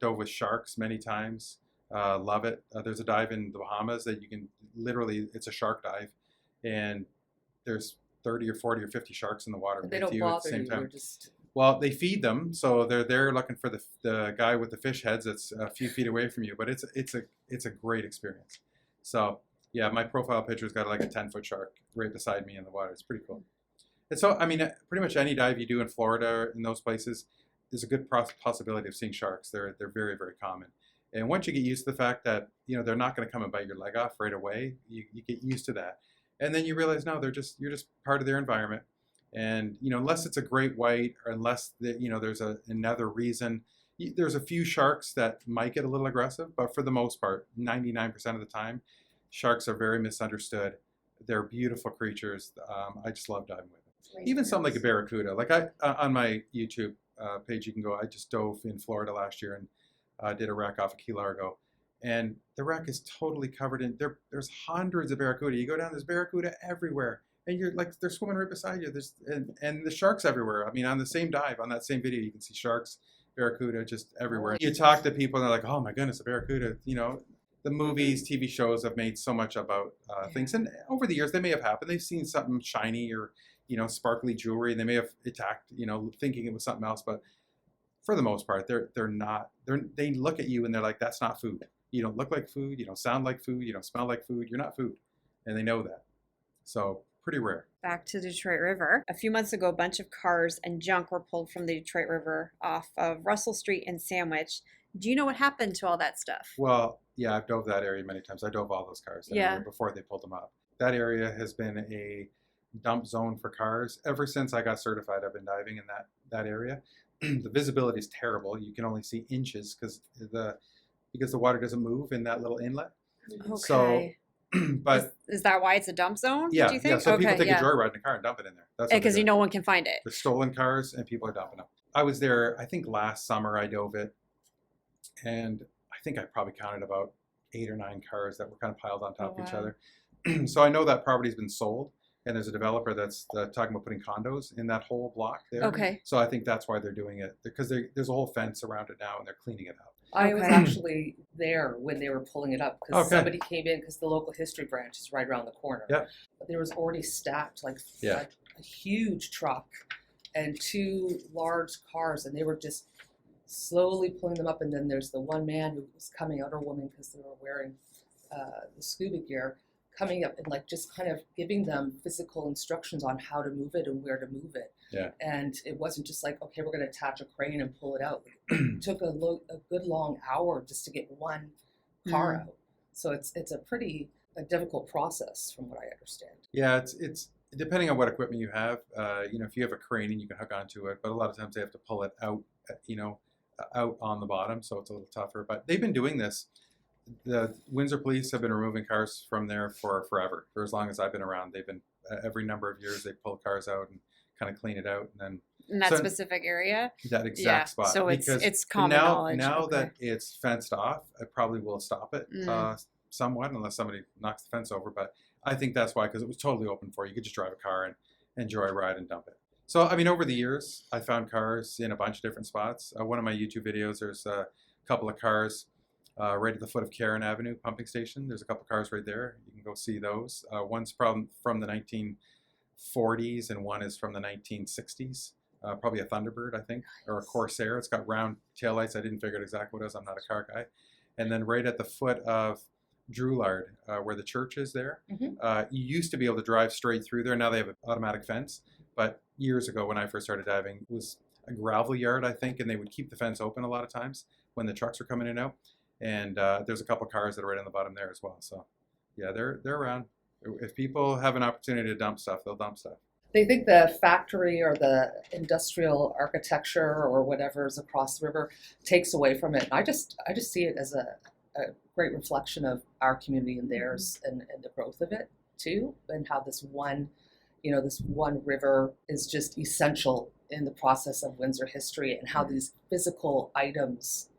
dove with sharks many times. Love it. There's a dive in the Bahamas that you can literally, it's a shark dive, and there's 30 or 40 or 50 sharks in the water they with don't you at the bother same you. time. They're just Well, they feed them, so they're there looking for the guy with the fish heads that's a few feet away from you. But it's a great experience. So yeah, my profile picture's got like a 10-foot shark right beside me in the water. It's pretty cool. And so I mean, pretty much any dive you do in Florida, in those places, there's a good possibility of seeing sharks. They're very, very common. And once you get used to the fact that they're not going to come and bite your leg off right away, you get used to that, and then you realize no, you're just part of their environment. And unless it's a great white, or unless there's another reason, there's a few sharks that might get a little aggressive, but for the most part, 99% of the time, sharks are very misunderstood. They're beautiful creatures. I just love diving with them. Even something like a barracuda. Like on my YouTube page, you can go. I just dove in Florida last year and did a wreck off of Key Largo, and the wreck is totally covered in there's hundreds of barracuda. You go down, there's barracuda everywhere. And you're like, they're swimming right beside you. And the sharks everywhere. I mean, on the same dive, on that same video, you can see sharks, barracuda, just everywhere. You talk to people, and they're like, "Oh my goodness, a barracuda!" The movies, TV shows have made so much about things, and over the years, they may have happened. They've seen something shiny or sparkly jewelry, and they may have attacked, thinking it was something else. But for the most part, they're not. They look at you and they're like, "That's not food. You don't look like food. You don't sound like food. You don't smell like food. You're not food," and they know that. So. Pretty rare. Back to the Detroit River. A few months ago, a bunch of cars and junk were pulled from the Detroit River off of Russell Street and Sandwich. Do you know what happened to all that stuff? Well, yeah, I've dove that area many times. I dove all those cars before they pulled them up. That area has been a dump zone for cars. Ever since I got certified, I've been diving in that area. The visibility is terrible. You can only see inches because the water doesn't move in that little inlet. Okay. So, but is that why it's a dump zone? Yeah, do you think? yeah. So people take a joyride in a car and dump it in there. That's because no one can find it. They're stolen cars and people are dumping them. I was there, I think last summer I dove it, and I think I probably counted about 8 or 9 cars that were kind of piled on top of each other. So I know that property's been sold, and there's a developer that's talking about putting condos in that whole block there. Okay. So I think that's why they're doing it, because there's a whole fence around it now, and they're cleaning it up. I was actually there when they were pulling it up because Okay. somebody came in because the local history branch is right around the corner. Yeah. But there was already stacked like Yeah. a huge truck and 2 large cars, and they were just slowly pulling them up. And then there's the one man who was coming out, or woman, because they were wearing the scuba gear, coming up and like just kind of giving them physical instructions on how to move it and where to move it. Yeah. And it wasn't just like, okay, we're going to attach a crane and pull it out. It took a good long hour just to get one car out. So it's a pretty difficult process from what I understand. Yeah, it's depending on what equipment you have. If you have a crane and you can hook onto it, but a lot of times they have to pull it out, out on the bottom, so it's a little tougher. But they've been doing this. The Windsor police have been removing cars from there for forever. For as long as I've been around, they've been every number of years they pull cars out and kind of clean it out, and then in that specific area. That exact spot. So because it's common knowledge. Now that it's fenced off, I probably will stop it somewhat, unless somebody knocks the fence over. But I think that's why, because it was totally open for you. You could just drive a car and enjoy a ride and dump it. So I mean, over the years, I found cars in a bunch of different spots. One of my YouTube videos, there's a couple of cars right at the foot of Karen Avenue pumping station. There's a couple of cars right there. You can go see those. One's from the 1940s and one is from the 1960s. probably a Thunderbird, I think, or a Corsair. It's got round taillights. I didn't figure out exactly what it was. I'm not a car guy. And then right at the foot of Droulard, where the church is there, you used to be able to drive straight through there. Now they have an automatic fence. But years ago, when I first started diving, it was a gravel yard, I think, and they would keep the fence open a lot of times when the trucks were coming in and out. And there's a couple cars that are right on the bottom there as well. So, yeah, they're around. If people have an opportunity to dump stuff, they'll dump stuff. They think the factory or the industrial architecture or whatever is across the river takes away from it. And I just see it as a great reflection of our community and theirs, and the growth of it too, and how this one river is just essential in the process of Windsor history, and how these physical items,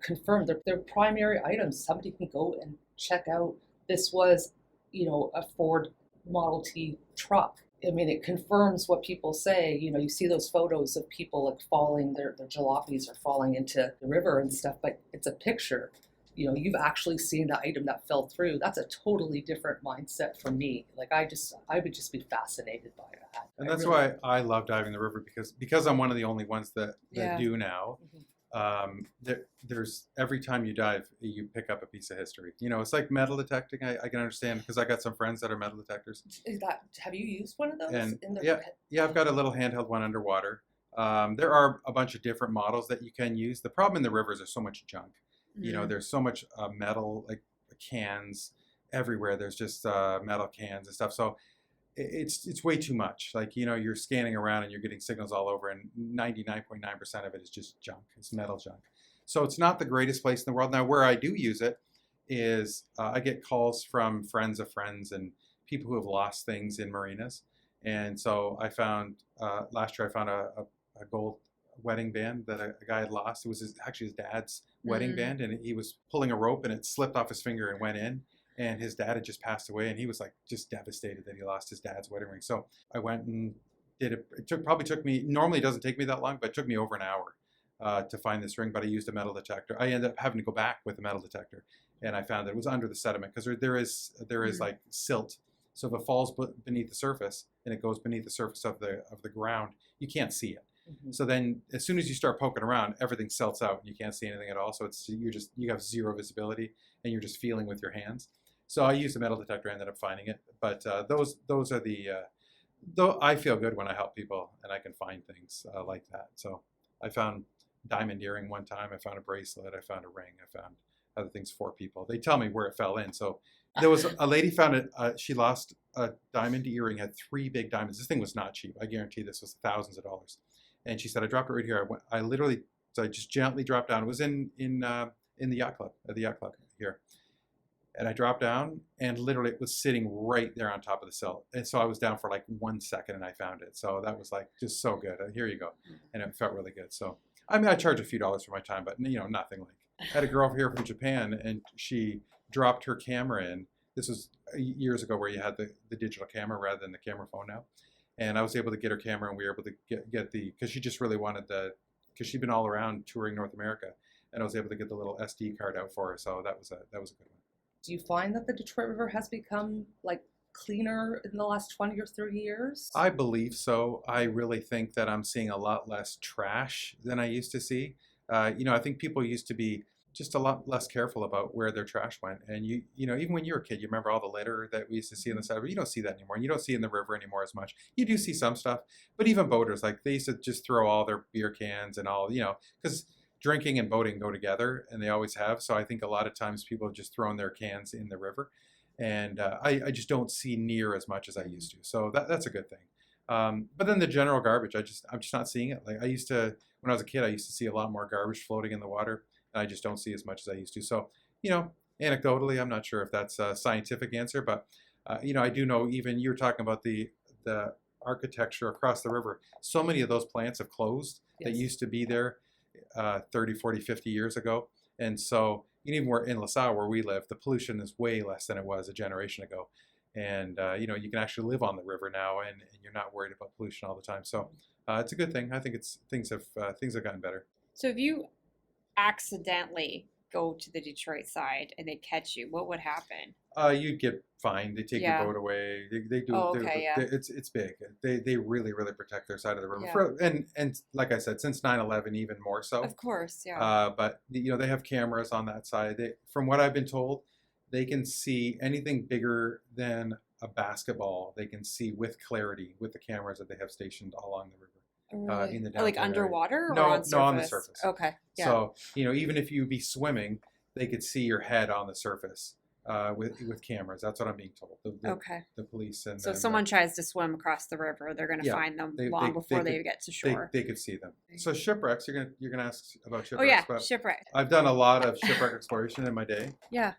confirm they're primary items. Somebody can go and check out, this was, a Ford Model T truck. I mean, it confirms what people say. You see those photos of people like falling, their jalopies are falling into the river and stuff, but it's a picture. You've actually seen the item that fell through. That's a totally different mindset for me. Like I would just be fascinated by that. And that's why I love diving the river, because I'm one of the only ones that do now. There's every time you dive, you pick up a piece of history. It's like metal detecting. I can understand, because I got some friends that are metal detectors. Have you used one of those? And yeah, I've got a little handheld one underwater. There are a bunch of different models that you can use. The problem in the rivers, there's so much junk. There's so much metal, like cans everywhere. There's just metal cans and stuff. So it's way too much. Like, you're scanning around and you're getting signals all over, and 99.9% of it is just junk. It's metal junk. So it's not the greatest place in the world. Now, where I do use it is I get calls from friends of friends and people who have lost things in marinas. And so I found, last year I found a gold wedding band that a guy had lost. It was actually his dad's wedding band, and he was pulling a rope and it slipped off his finger and went in. And his dad had just passed away, and he was like just devastated that he lost his dad's wedding ring. So I went and did it. Probably took me, normally it doesn't take me that long, but it took me over an hour to find this ring. But I used a metal detector. I ended up having to go back with a metal detector, and I found that it was under the sediment, because there is like silt. So if it falls beneath the surface and it goes beneath the surface of the ground, you can't see it. So then as soon as you start poking around, everything silts out and you can't see anything at all. So you have zero visibility, and you're just feeling with your hands. So I used a metal detector, ended up finding it. But those are the, though I feel good when I help people and I can find things like that. So I found diamond earring one time. I found a bracelet. I found a ring. I found other things for people. They tell me where it fell in. So there was a lady found it. She lost a diamond earring, had 3 big diamonds. This thing was not cheap. I guarantee this was thousands of dollars. And she said, I dropped it right here. I just gently dropped down. It was in the yacht club, at the yacht club here. And I dropped down, and literally it was sitting right there on top of the sill. And so I was down for like 1 second, and I found it. So that was like just so good. Here you go. And it felt really good. So, I mean, I charge a few dollars for my time, but nothing like. I had a girl over here from Japan, and she dropped her camera in. This was years ago, where you had the digital camera rather than the camera phone now. And I was able to get her camera, and we were able to get because she just really wanted because she'd been all around touring North America, and I was able to get the little SD card out for her. So that was a good one. Do you find that the Detroit River has become like cleaner in the last 20 or 30 years? I believe so. I really think that I'm seeing a lot less trash than I used to see. I think people used to be just a lot less careful about where their trash went. And even when you were a kid, you remember all the litter that we used to see on the side, but you don't see that anymore. And you don't see it in the river anymore as much. You do see some stuff, but even boaters, like they used to just throw all their beer cans and all, because drinking and boating go together, and they always have. So I think a lot of times people have just thrown their cans in the river, and I just don't see near as much as I used to. So that's a good thing. But then the general garbage, I'm just not seeing it. Like I used to, when I was a kid, I used to see a lot more garbage floating in the water, and I just don't see as much as I used to. So, anecdotally, I'm not sure if that's a scientific answer, but I do know, even you were talking about the architecture across the river. So many of those plants have closed that used to be there 30, 40, 50 years ago. And so even where in LaSalle, where we live, the pollution is way less than it was a generation ago. And, you can actually live on the river now, and you're not worried about pollution all the time. So it's a good thing. I think things have gotten better. So if you accidentally go to the Detroit side and they catch you, what would happen? You'd get fined. They take Yeah. your boat away. They do. Oh, okay, yeah. It's big. They really protect their side of the river. Yeah. And like I said, since 9/11, even more so. Of course, yeah. But they have cameras on that side. From what I've been told, they can see anything bigger than a basketball. They can see with clarity with the cameras that they have stationed all along the river. Really? In the Like downtown area. underwater or No, on surface? no, on the surface. Okay. Yeah. So even if you be swimming, they could see your head on the surface with cameras. That's what I'm being told. Okay. The police and So if then, someone tries to swim across the river, they're going to Yeah, find them they- long they- before they they could- get to shore. they could see them. So shipwrecks, you're gonna ask about shipwrecks. Oh yeah, but shipwreck. I've done a lot of shipwreck exploration in my day. Yeah.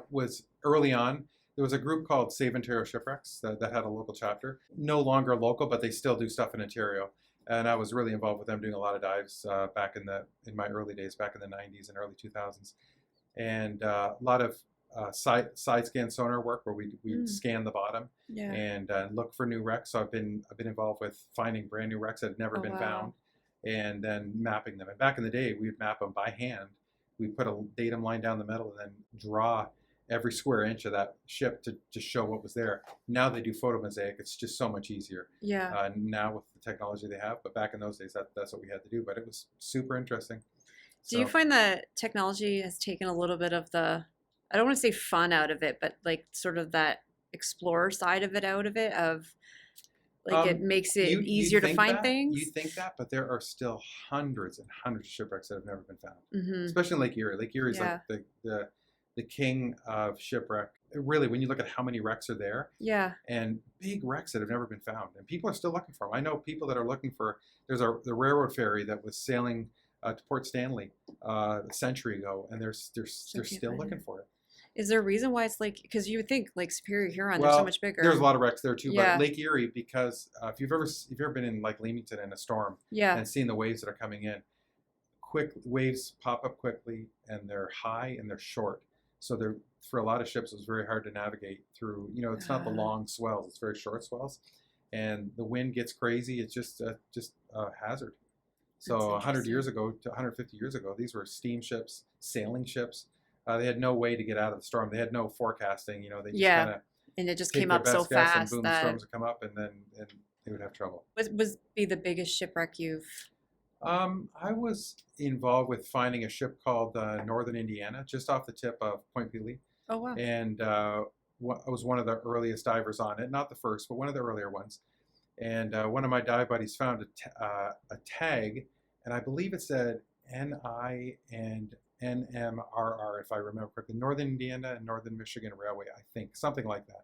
Was early on. There was a group called Save Ontario Shipwrecks that had a local chapter. No longer local, but they still do stuff in Ontario. And I was really involved with them doing a lot of dives back in my early days, back in the 90s and early 2000s. And a lot of side scan sonar work where we scan the bottom Yeah. and look for new wrecks. So I've been involved with finding brand new wrecks that had never been wow. found, and then mapping them. And back in the day, we'd map them by hand. We put a datum line down the middle and then draw every square inch of that ship to show what was there. Now they do photo mosaic. It's just so much easier Yeah. now with the technology they have. But back in those days, that's what we had to do. But it was super interesting. Do you find that technology has taken a little bit of the, I don't want to say fun out of it, but like sort of that explorer side of it out of it, of like it makes it you easier to think find that, things? You think that, but there are still hundreds and hundreds of shipwrecks that have never been found, Mm-hmm. especially in Lake Erie. Lake Erie is Yeah. like the king of shipwreck. Really, when you look at how many wrecks are there, Yeah. and big wrecks that have never been found, and people are still looking for them. I know people that are looking for. There's the railroad ferry that was sailing to Port Stanley a century ago, and they're still find looking it. for it. Is there a reason why it's like, because you would think like Superior Huron, they're Well, so much bigger. There's a lot of wrecks there too, Yeah. but Lake Erie, because if you've ever been in like Leamington in a storm Yeah. and seen the waves that are coming in, quick waves pop up quickly, and they're high and they're short. So they're, for a lot of ships, it's very hard to navigate through. It's not the long swells; it's very short swells, and the wind gets crazy. It's just a hazard. So That's 100 years ago to 150 years ago, these were steamships, sailing ships. They had no way to get out of the storm. They had no forecasting. They just Yeah. kind of And it just take came their up so best guess, fast and boom, that storms would come up, and they would have trouble. was be the biggest shipwreck you've. I was involved with finding a ship called Northern Indiana, just off the tip of Point Pelee, Oh wow. and I was one of the earliest divers on it. Not the first, but one of the earlier ones. And one of my dive buddies found a tag, and I believe it said NI and NMRR, if I remember correctly, Northern Indiana and Northern Michigan Railway, I think, something like that.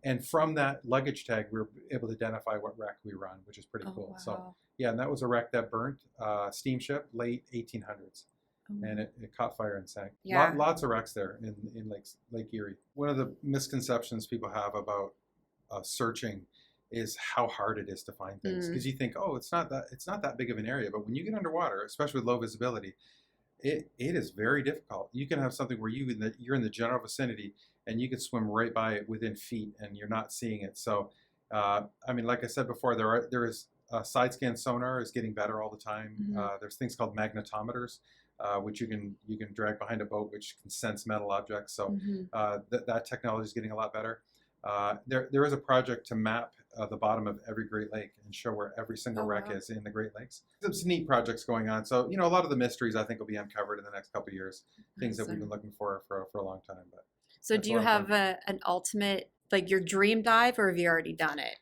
And from that luggage tag, we were able to identify what wreck we were on, which is pretty Oh, cool. wow. So yeah, and that was a wreck that burnt, steamship, late 1800s. And it caught fire and sank. Yeah. Lots of wrecks there in Lake Erie. One of the misconceptions people have about searching is how hard it is to find things, because you think, oh, it's not that big of an area, but when you get underwater, especially with low visibility, it is very difficult. You can have something where you're in the general vicinity and you can swim right by it within feet and you're not seeing it. So like I said before, there is side scan sonar is getting better all the time. There's things called magnetometers, which you can drag behind a boat, which can sense metal objects. So that technology is getting a lot better. There is a project to map the bottom of every Great Lake and show where every single wreck is in the Great Lakes. There's some neat projects going on. So a lot of the mysteries I think will be uncovered in the next couple of years. Things that we've been looking for a long time. But so do you have an ultimate, like your dream dive, or have you already done it?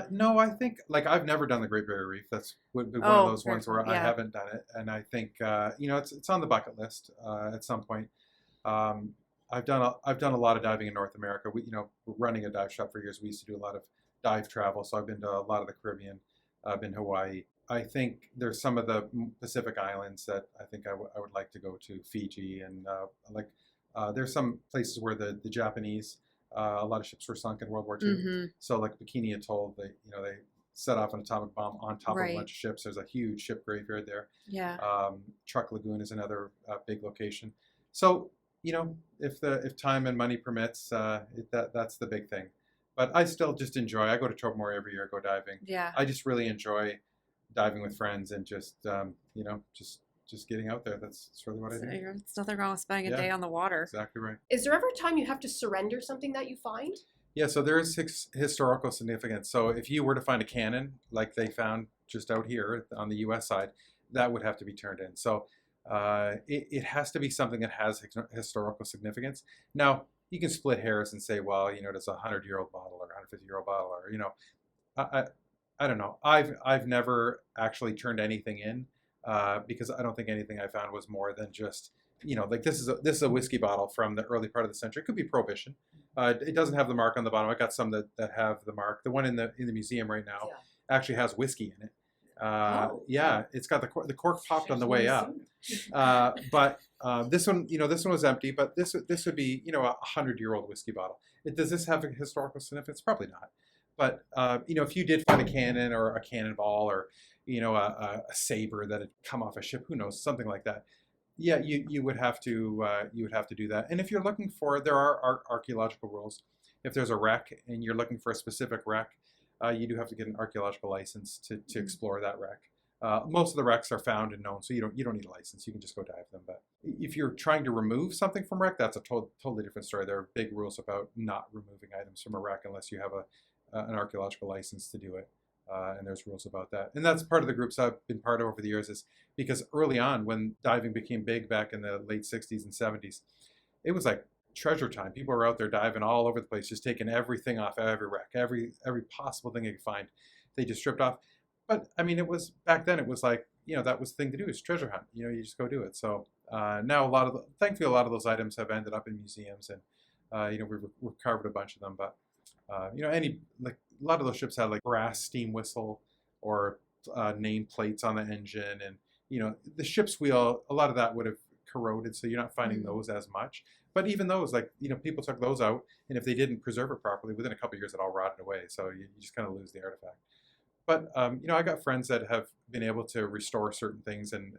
No, I think I've never done the Great Barrier Reef. That's would be one of those ones where I haven't done it, and I think it's on the bucket list at some point. I've done a lot of diving in North America. Running a dive shop for years, we used to do a lot of dive travel. So I've been to a lot of the Caribbean. I've been to Hawaii. I think there's some of the Pacific islands that I think I would like to go to. Fiji and there's some places where the Japanese, a lot of ships were sunk in World War II. So like Bikini Atoll, they set off an atomic bomb on top of a bunch of ships. There's a huge ship graveyard there. Yeah. Truck Lagoon is another big location. So if time and money permits, that's the big thing. But I still just enjoy. I go to Tropmore every year, go diving. Yeah. I just really enjoy diving with friends and just just getting out there. That's sort of what I do. It's nothing wrong with spending a Yeah. day on the water. Exactly right. Is there ever a time you have to surrender something that you find? Yeah, so there is historical significance. So if you were to find a cannon like they found just out here on the U.S. side, that would have to be turned in. So it has to be something that has historical significance. Now, you can split hairs and say, well, does a 100-year-old bottle or a 150-year-old bottle, or I don't know. I've never actually turned anything in because I don't think anything I found was more than just like this is a whiskey bottle from the early part of the century. It could be Prohibition. It doesn't have the mark on the bottom. I got some that have the mark. The one in the museum right now actually has whiskey in it. Yeah, it's got the cork popped on the way up. But this one was empty. But this would be a 100-year-old whiskey bottle. Does this have a historical significance? Probably not. But if you did find a cannon or a cannonball or a saber that had come off a ship, who knows, something like that. Yeah, you would have to do that. And if you're looking for, there are archaeological rules. If there's a wreck and you're looking for a specific wreck, you do have to get an archaeological license to explore that wreck. Most of the wrecks are found and known, so you don't need a license. You can just go dive them. But if you're trying to remove something from a wreck, that's a totally different story. There are big rules about not removing items from a wreck unless you have an archaeological license to do it. And there's rules about that. And that's part of the groups I've been part of over the years, is because early on when diving became big back in the late 60s and 70s, it was like treasure time. People were out there diving all over the place, just taking everything off every wreck, every possible thing they could find. They just stripped off. But I mean, it was back then, it was like, that was the thing to do, is treasure hunt. You just go do it. So now thankfully a lot of those items have ended up in museums, and we've recovered a bunch of them. But a lot of those ships had like brass steam whistle or name plates on the engine, and the ship's wheel, a lot of that would have corroded, so you're not finding those as much. But even those, people took those out, and if they didn't preserve it properly, within a couple of years it all rotted away, so you just kind of lose the artifact. But I got friends that have been able to restore certain things, and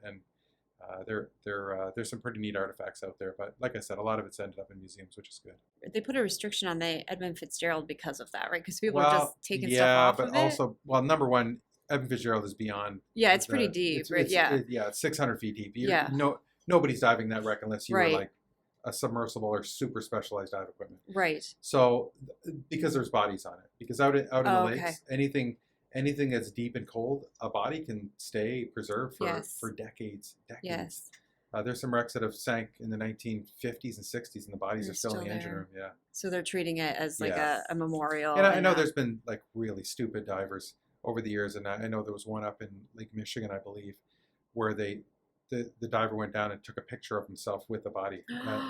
there's some pretty neat artifacts out there. But like I said, a lot of it's ended up in museums, which is good. They put a restriction on the Edmund Fitzgerald because of that, right? Because people are just taking stuff off of it. Yeah, but also, number one, Edmund Fitzgerald is beyond. Yeah, it's pretty deep, right? It's 600 feet deep. Nobody's diving that wreck unless you were like a submersible or super specialized dive equipment. Right. So, because there's bodies on it. Because out in the lakes, anything that's deep and cold, a body can stay preserved for decades. Yes. There's some wrecks that have sank in the 1950s and 60s, and the bodies are still in the engine room. Yeah. So they're treating it as like a memorial. And I know there's been like really stupid divers over the years, and I know there was one up in Lake Michigan, I believe, where the diver went down and took a picture of himself with the body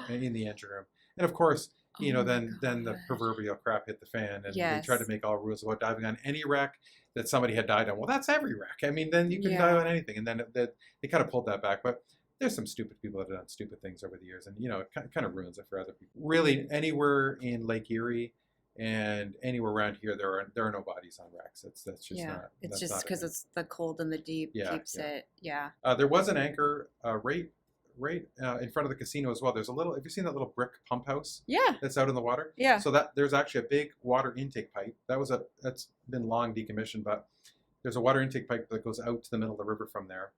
in the engine room. And of course, then the proverbial crap hit the fan, and they tried to make all rules about diving on any wreck that somebody had died on. Well, that's every wreck. I mean, then you can dive on anything. And then they kind of pulled that back. But there's some stupid people that have done stupid things over the years, and it kind of ruins it for other people. Really, anywhere in Lake Erie and anywhere around here, there are no bodies on wrecks. That's just not. It's just because it's the cold and the deep keeps it. Yeah. There was an anchor right in front of the casino as well. There's a little. Have you seen that little brick pump house? Yeah. That's out in the water. Yeah. So there's actually a big water intake pipe. That's been long decommissioned, but there's a water intake pipe that goes out to the middle of the river from there.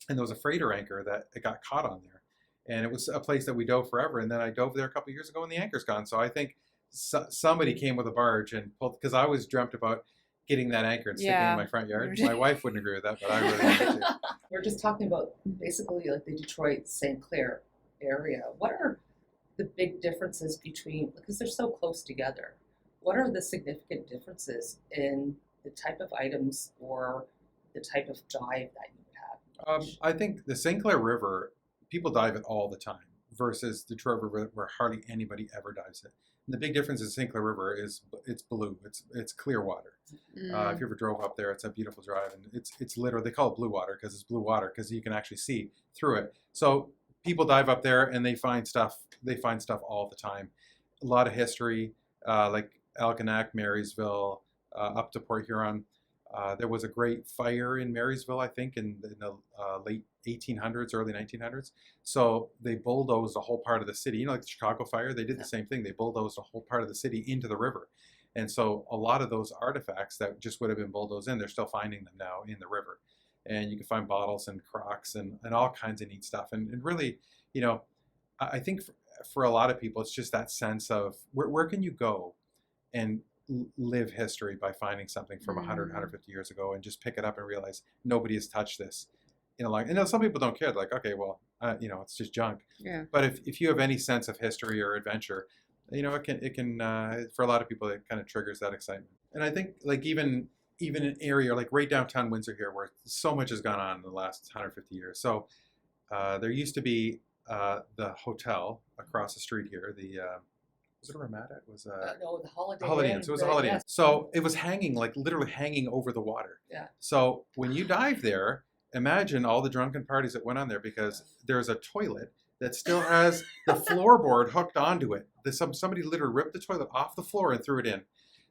And there was a freighter anchor that it got caught on there, and it was a place that we dove forever. And then I dove there a couple of years ago, and the anchor's gone. So I think somebody came with a barge and pulled, because I always dreamt about getting that anchor and sticking it in my front yard. My wife wouldn't agree with that, but I really wanted to. We're just talking about basically like the Detroit, St. Clair area. What are the big differences between, because they're so close together, what are the significant differences in the type of items or the type of dive that you would have? I think the St. Clair River, people dive it all the time, versus the Detroit River, where hardly anybody ever dives it. And the big difference in St. Clair River is it's blue. It's clear water. If you ever drove up there, it's a beautiful drive, and it's literally, they call it blue water because it's blue water because you can actually see through it. So people dive up there and they find stuff. They find stuff all the time. A lot of history, like Algonac, Marysville, up to Port Huron. There was a great fire in Marysville, I think, in the late 1800s, early 1900s. So they bulldozed a whole part of the city. Like the Chicago fire, they did the same thing. They bulldozed a whole part of the city into the river. And so a lot of those artifacts that just would have been bulldozed in, they're still finding them now in the river. and you can find bottles and crocks and all kinds of neat stuff. And really, you know, I think for a lot of people, it's just that sense of where can you go and live history by finding something from 100, 150 years ago and just pick it up and realize nobody has touched this in a long. And some people don't care. They're like, okay, well, you know, it's just junk. Yeah. But if you have any sense of history or adventure, you know, it can for a lot of people, it kind of triggers that excitement. And I think like even an area like right downtown Windsor here, where so much has gone on in the last 150 years. So there used to be the hotel across the street here, the was it a Ramada? It was no, the Holiday Holiday Inn. Inn. So it was a Right, Holiday Inn. yes. So it was hanging, like literally hanging over the water. Yeah. So when you dive there, imagine all the drunken parties that went on there, because there's a toilet that still has the floorboard hooked onto it. Somebody literally ripped the toilet off the floor and threw it in.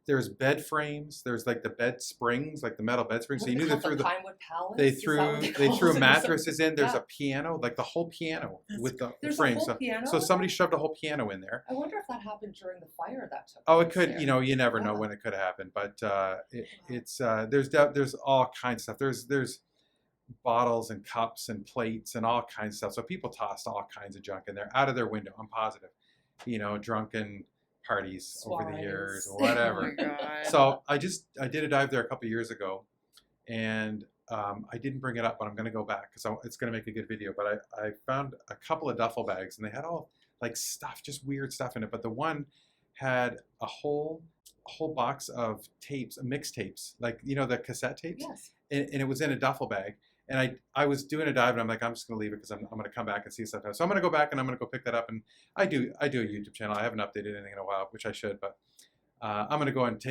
There's bed frames. There's like the bed springs, like the metal bed springs. So you knew they threw the Pinewood Palace. they Is that what they call threw it or mattresses in. There's Yeah. a piano, like the whole piano with the There's frame. a whole So piano. so somebody shoved a whole piano in there. I wonder if that happened during the fire that took. Oh, it place could. there. You know, you never know Yeah. when it could happen. But it's there's all kinds of stuff. There's bottles and cups and plates and all kinds of stuff. So people tossed all kinds of junk in there out of their window. I'm positive. You know, drunken parties over the years, Soirees. whatever. Oh my God. So I did a dive there a couple years ago, and I didn't bring it up, but I'm going to go back because it's going to make a good video. But I found a couple of duffel bags, and they had all like stuff, just weird stuff in it. But the one had a whole box of tapes, mixtapes, like, you know, the cassette tapes, Yes. and it was in a duffel bag. And I was doing a dive, and I'm like, I'm just going to leave it because I'm going to come back and see stuff. So I'm going to go back and I'm going to go pick that up. And I do a YouTube channel. I haven't updated anything in a while, which I should, but I'm going to go and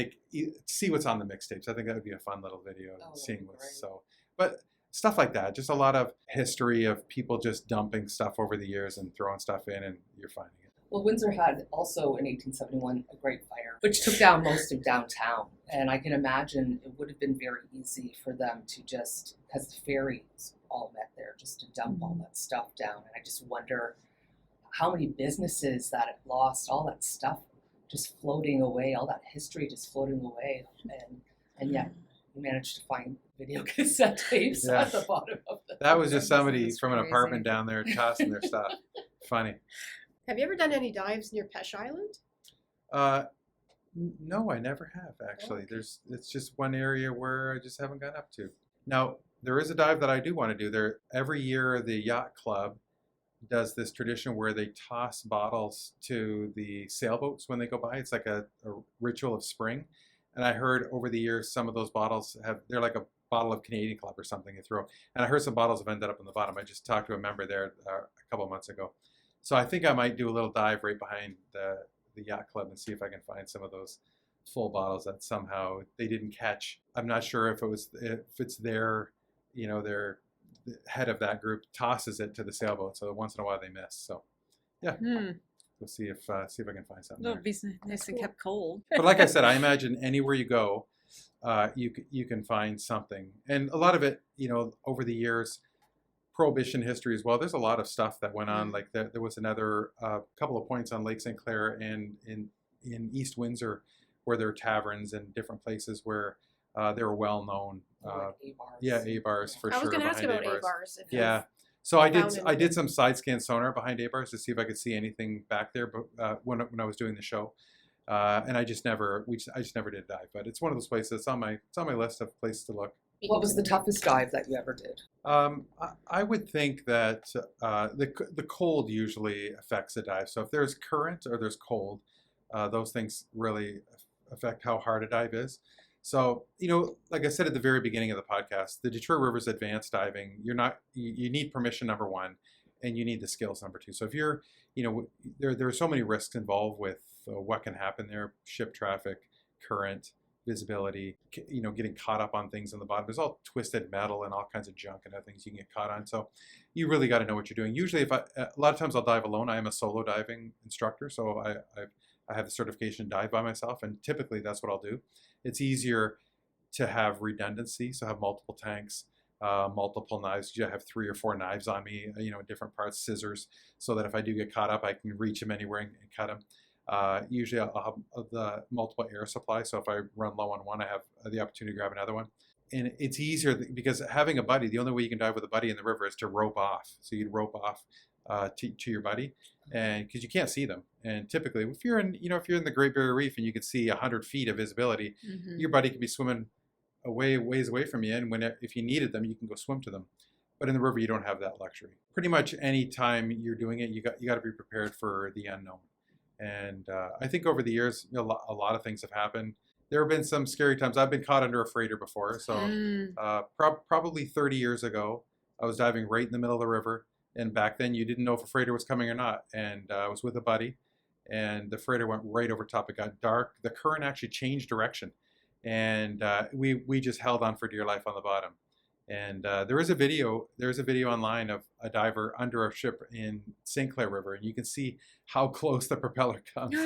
see what's on the mixtapes. I think that would be a fun little video, Oh, seeing that'd be what's great. so. But stuff like that, just a lot of history of people just dumping stuff over the years and throwing stuff in, and you're finding it. Well, Windsor had also in 1871 a great fire, which took down most of downtown. And I can imagine it would have been very easy for them to just, because the ferries all met there, just to dump all that stuff down. And I just wonder how many businesses that it lost, all that stuff just floating away, all that history just floating away. And yet we managed to find video cassette tapes Yeah. at the bottom of the. That was just somebody That's from an crazy. apartment down there tossing their stuff. Funny. Have you ever done any dives near Pesh Island? No, I never have actually. Okay. It's just one area where I just haven't gone up to. Now, there is a dive that I do want to do. There every year the yacht club does this tradition where they toss bottles to the sailboats when they go by. It's like a ritual of spring. And I heard over the years some of those bottles they're like a bottle of Canadian Club or something you throw. And I heard some bottles have ended up in the bottom. I just talked to a member there a couple of months ago. So I think I might do a little dive right behind the yacht club and see if I can find some of those full bottles that somehow they didn't catch. I'm not sure if it's their, you know, their head of that group tosses it to the sailboat. So once in a while they miss. So yeah, we'll see if I can find something That'll there. be nice and kept cold. But like I said, I imagine anywhere you go, you can find something. And a lot of it, you know, over the years, Prohibition history as well. There's a lot of stuff that went on. Like there was another couple of points on Lake St. Clair and in East Windsor where there are taverns and different places where they were well known. Like A-bars. Yeah, A-bars for I sure. was going to ask behind about A-bars. A-bars. If Yeah. So I found did anything. some side scan sonar behind A-bars to see if I could see anything back there. But when I was doing the show, and I just never did a dive. But it's one of those places. It's on my list of places to look. What was the toughest dive that you ever did? I would think that the cold usually affects a dive. So if there's current or there's cold, those things really affect how hard a dive is. So, you know, like I said at the very beginning of the podcast, the Detroit River's advanced diving, you need permission, number one, and you need the skills, number two. So if you're, you know, there are so many risks involved with what can happen there: ship traffic, current, visibility, you know, getting caught up on things on the bottom. There's all twisted metal and all kinds of junk and other things you can get caught on. So you really got to know what you're doing. Usually a lot of times I'll dive alone. I am a solo diving instructor. So I have the certification to dive by myself. And typically that's what I'll do. It's easier to have redundancy. So have multiple tanks, multiple knives. I have 3 or 4 knives on me, you know, in different parts, scissors, so that if I do get caught up, I can reach them anywhere and cut them. Usually I'll have the multiple air supply, so if I run low on one, I have the opportunity to grab another one. and it's easier because having a buddy, the only way you can dive with a buddy in the river is to rope off. So you'd rope off to your buddy, and because you can't see them. And typically, if you're in the Great Barrier Reef and you can see 100 feet of visibility, your buddy could be swimming ways away from you, and if you needed them, you can go swim to them. But in the river, you don't have that luxury. Pretty much any time you're doing it, you got to be prepared for the unknown. And I think over the years, a lot of things have happened. There have been some scary times. I've been caught under a freighter before. So probably 30 years ago, I was diving right in the middle of the river. And back then, you didn't know if a freighter was coming or not. And I was with a buddy, and the freighter went right over top. It got dark. The current actually changed direction. And we just held on for dear life on the bottom. And there is a video online of a diver under a ship in St. Clair River, and you can see how close the propeller comes.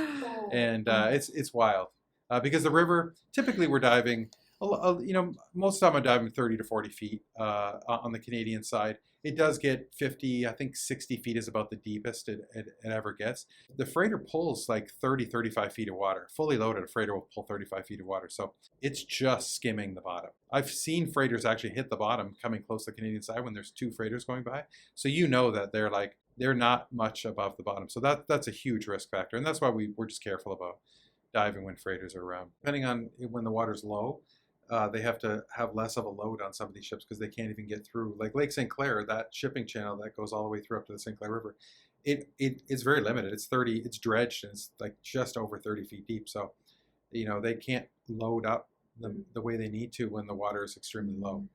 And it's wild because the river, typically we're diving, most of the time I'm diving 30 to 40 feet on the Canadian side. It does get 50, I think 60 feet is about the deepest it ever gets. The freighter pulls like 30, 35 feet of water. Fully loaded, a freighter will pull 35 feet of water. So it's just skimming the bottom. I've seen freighters actually hit the bottom coming close to the Canadian side when there's two freighters going by. So you know that they're not much above the bottom. So that's a huge risk factor. And that's why we're just careful about diving when freighters are around. Depending on when the water's low, they have to have less of a load on some of these ships because they can't even get through. Like Lake St. Clair, that shipping channel that goes all the way through up to the St. Clair River, it's very limited. It's dredged, and it's like just over 30 feet deep. So, they can't load up the way they need to when the water is extremely low.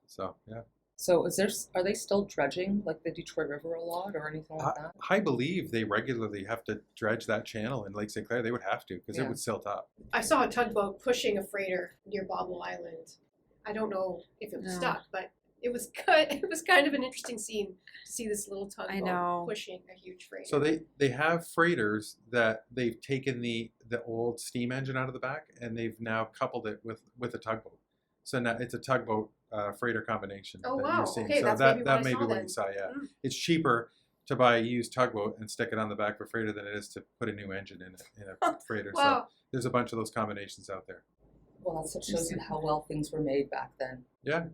So, yeah. So are they still dredging like the Detroit River a lot or anything like that? I believe they regularly have to dredge that channel in Lake St. Clair. They would have to because it would silt up. I saw a tugboat pushing a freighter near Bobble Island. I don't know if it was stuck, but it was good. It was kind of an interesting scene to see this little tugboat pushing a huge freighter. So they have freighters that they've taken the old steam engine out of the back, and they've now coupled it with a tugboat. So now it's a tugboat freighter combination that you're seeing. Okay, so that's that may maybe be what you saw. Yeah, It's cheaper to buy a used tugboat and stick it on the back of a freighter than it is to put a new engine in a freighter. Wow. So there's a bunch of those combinations out there. Well, that shows you how well things were made back then. Yeah.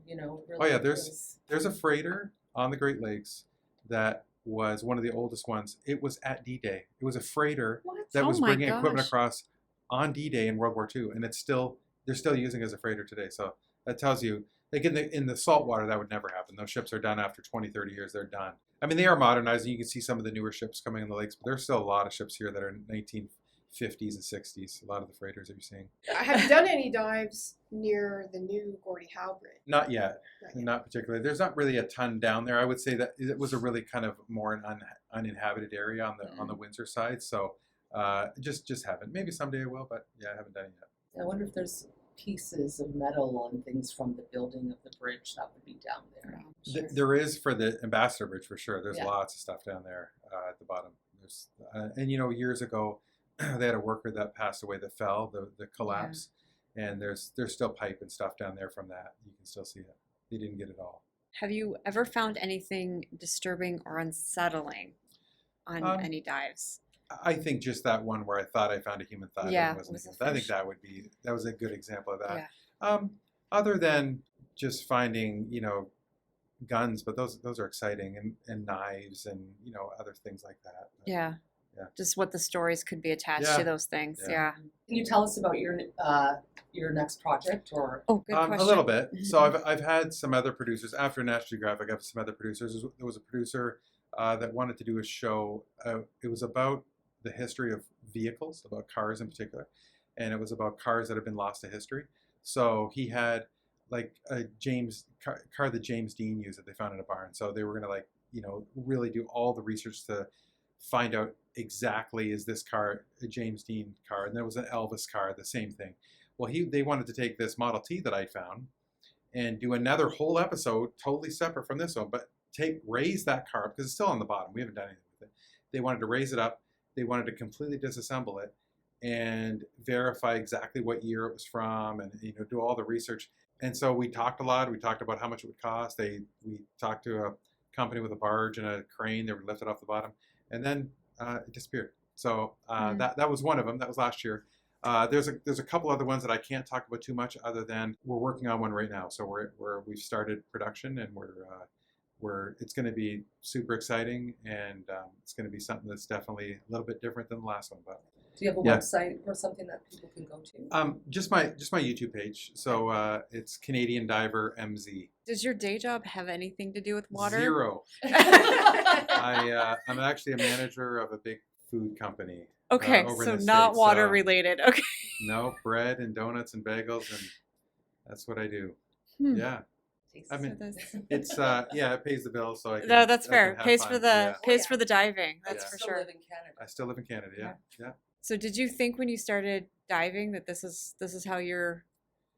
Really there's a freighter on the Great Lakes that was one of the oldest ones. It was at D-Day. It was a freighter that was bringing equipment across on D-Day in World War II, and they're still using it as a freighter today. So that tells you, like in the salt water, that would never happen. Those ships are done after 20, 30 years. They're done. I mean, they are modernizing. You can see some of the newer ships coming in the lakes, but there's still a lot of ships here that are 1950s and 60s. A lot of the freighters that you're seeing. Have you done any dives near the new Gordie Howe Bridge? Not yet. Not particularly. There's not really a ton down there. I would say that it was a really kind of more an uninhabited area on the Windsor side. So just haven't. Maybe someday I will, but yeah, I haven't done it yet. I wonder if there's pieces of metal and things from the building of the bridge that would be down there. Sure. There is for the Ambassador Bridge for sure. There's lots of stuff down there at the bottom. There's and years ago they had a worker that passed away that fell, the collapse, and there's still pipe and stuff down there from that. You can still see it. They didn't get it all. Have you ever found anything disturbing or unsettling on any dives? I think just that one where I thought I found a human thigh. Yeah, I think that was a good example of that. Yeah. Other than just finding, guns, but those are exciting, and knives and other things like that. Yeah. Just what the stories could be attached to those things. Yeah. Can you tell us about your next project or? Oh, good question. A little bit. So I've had some other producers after National Geographic. I have some other producers. There was a producer that wanted to do a show. It was about the history of vehicles, about cars in particular, and it was about cars that have been lost to history. So he had like a car that James Dean used that they found in a barn. So they were going to really do all the research to find out exactly, is this car a James Dean car? And there was an Elvis car, the same thing. Well, they wanted to take this Model T that I found and do another whole episode totally separate from this one, but raise that car up because it's still on the bottom. We haven't done anything with it. They wanted to raise it up. They wanted to completely disassemble it and verify exactly what year it was from, and do all the research. And so we talked a lot. We talked about how much it would cost. We talked to a company with a barge and a crane. They would lift it off the bottom, and then it disappeared. So that was one of them. That was last year. There's a couple other ones that I can't talk about too much, other than we're working on one right now. So we've started production, and it's going to be super exciting, and it's going to be something that's definitely a little bit different than the last one. But Do you have a website or something that people can go to? Just my YouTube page. So it's Canadian Diver MZ. Does your day job have anything to do with water? Zero. I'm actually a manager of a big food company. Okay, over so in the not States, water related. Okay. No, bread and donuts and bagels, and that's what I do. Hmm. Yeah. I mean, it's it pays the bills, so I can. No, that's I fair. can have Pays fun. for the Yeah. pays for the diving. That's Yeah. for Still sure. live in Canada. I still live in Canada. Yeah. So did you think when you started diving that this is how your,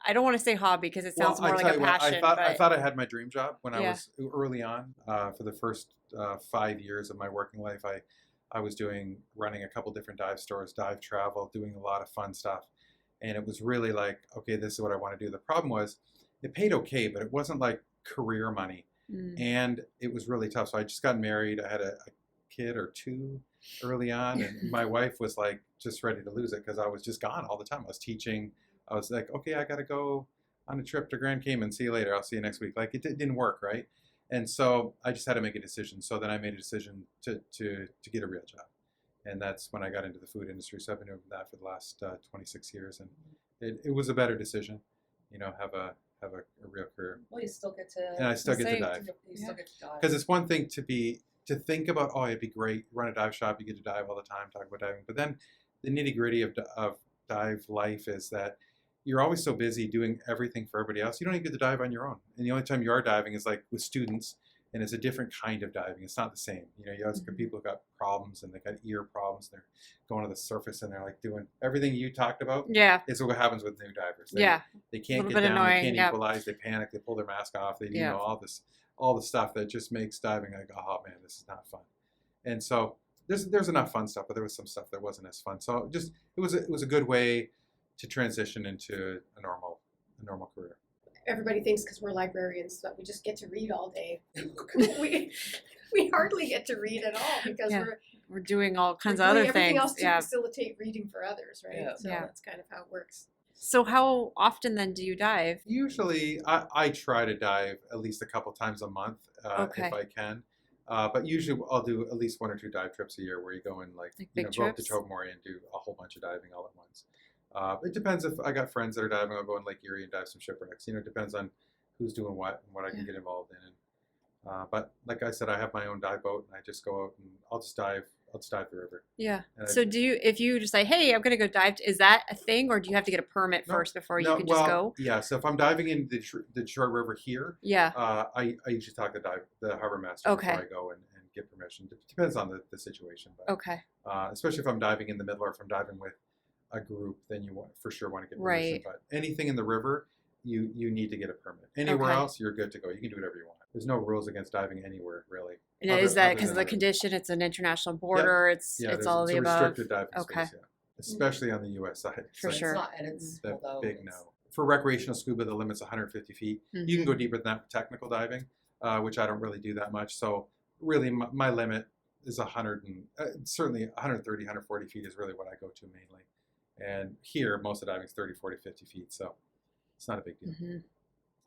I don't want to say hobby because it sounds more I like tell a you what, passion. I but thought I had my dream job when I Yeah. was early on. For the first 5 years of my working life, I was running a couple different dive stores, dive travel, doing a lot of fun stuff, and it was really like, okay, this is what I want to do. The problem was, it paid okay, but it wasn't like career money, and it was really tough. So I just got married. I had a kid or two early on, and my wife was like just ready to lose it because I was just gone all the time. I was teaching. I was like, okay, I got to go on a trip to Grand Cayman. See you later. I'll see you next week. Like it didn't work, right? And so I just had to make a decision. So then I made a decision to get a real job, and that's when I got into the food industry. So I've been doing that for the last 26 years, and it was a better decision, have a real career. Well, you still get to. And I still get to dive. You still get to dive. Because it's one thing to think about, oh, it'd be great, run a dive shop, you get to dive all the time, talk about diving. But then the nitty gritty of dive life is that you're always so busy doing everything for everybody else. You don't even get to dive on your own. And the only time you are diving is like with students, and it's a different kind of diving. It's not the same. You always got people who got problems, and they got ear problems. They're going to the surface, and they're like doing everything you talked about. Yeah. It's what happens with new divers. They can't Little get bit down. annoying, They can't yep. equalize. They panic. They pull their mask off. They do Yeah. all the stuff that just makes diving like, oh man, this is not fun. And so there's enough fun stuff, but there was some stuff that wasn't as fun. So it was a good way to transition into a normal career. Everybody thinks because we're librarians that we just get to read all day. we hardly get to read at all because Yeah. we're doing all kinds we're of doing other everything things. else to Yeah. facilitate reading for others, right? Yeah. So Yeah. that's kind of how it works. So how often then do you dive? Usually, I try to dive at least a couple times a month Okay. if I can. But usually, I'll do at least 1 or 2 dive trips a year where you go and big go up to trips? Tobermory and do a whole bunch of diving all at once. It depends if I got friends that are diving. I'll go in Lake Erie and dive some shipwrecks. It depends on who's doing what and what I can get involved in. But like I said, I have my own dive boat, and I just go out and I'll just dive the river. Yeah. And So if you just say, hey, I'm going to go dive, is that a thing, or do you have to get a permit No, first before you No, can just go? Yeah, so if I'm diving in the Detroit River here, Yeah. I usually talk to the harbor master Okay. before I go and get permission. It depends on the situation. But, Okay. especially if I'm diving in the middle or if I'm diving with a group, then you for sure want to get permission. Right. But anything in the river, you need to get a permit. Anywhere Okay. else, you're good to go. You can do whatever you want. There's no rules against diving anywhere, really. And Other- is that other because of than the condition? It's an international border. It's Yeah, all of it's the a above. restricted diving Okay. space, yeah. Especially on the U.S. side. It's For like sure. It's not, and it's the although big it's- no. For recreational scuba, the limit's 150 feet. You can go deeper than that for technical diving, which I don't really do that much. So really, my limit is 100 and certainly 130, 140 feet is really what I go to mainly. And here, most of diving is 30, 40, 50 feet. So it's not a big deal. Mm-hmm.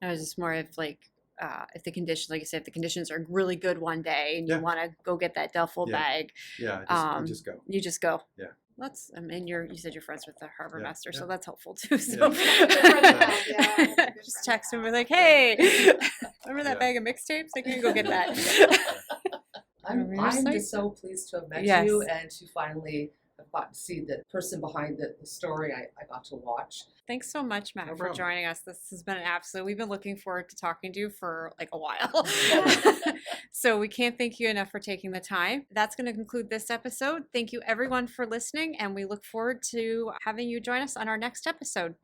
I was just more if the conditions, like you said, if the conditions are really good one day and you Yeah. want to go get that duffel Yeah. bag, Yeah, you just go. you just go. Yeah. And you said you're friends with the harbor Yeah, master, so yeah. that's helpful too. So Yeah. just text him and be like, hey, remember that Yeah. bag of mixtapes? I can go get that. I'm Site? just so pleased to have met Yes. you and to finally have got to see the person behind the story I got to watch. Thanks so much, Matt, No for problem. joining us. This has been an absolute. We've been looking forward to talking to you for like a while. So we can't thank you enough for taking the time. That's going to conclude this episode. Thank you everyone for listening, and we look forward to having you join us on our next episode.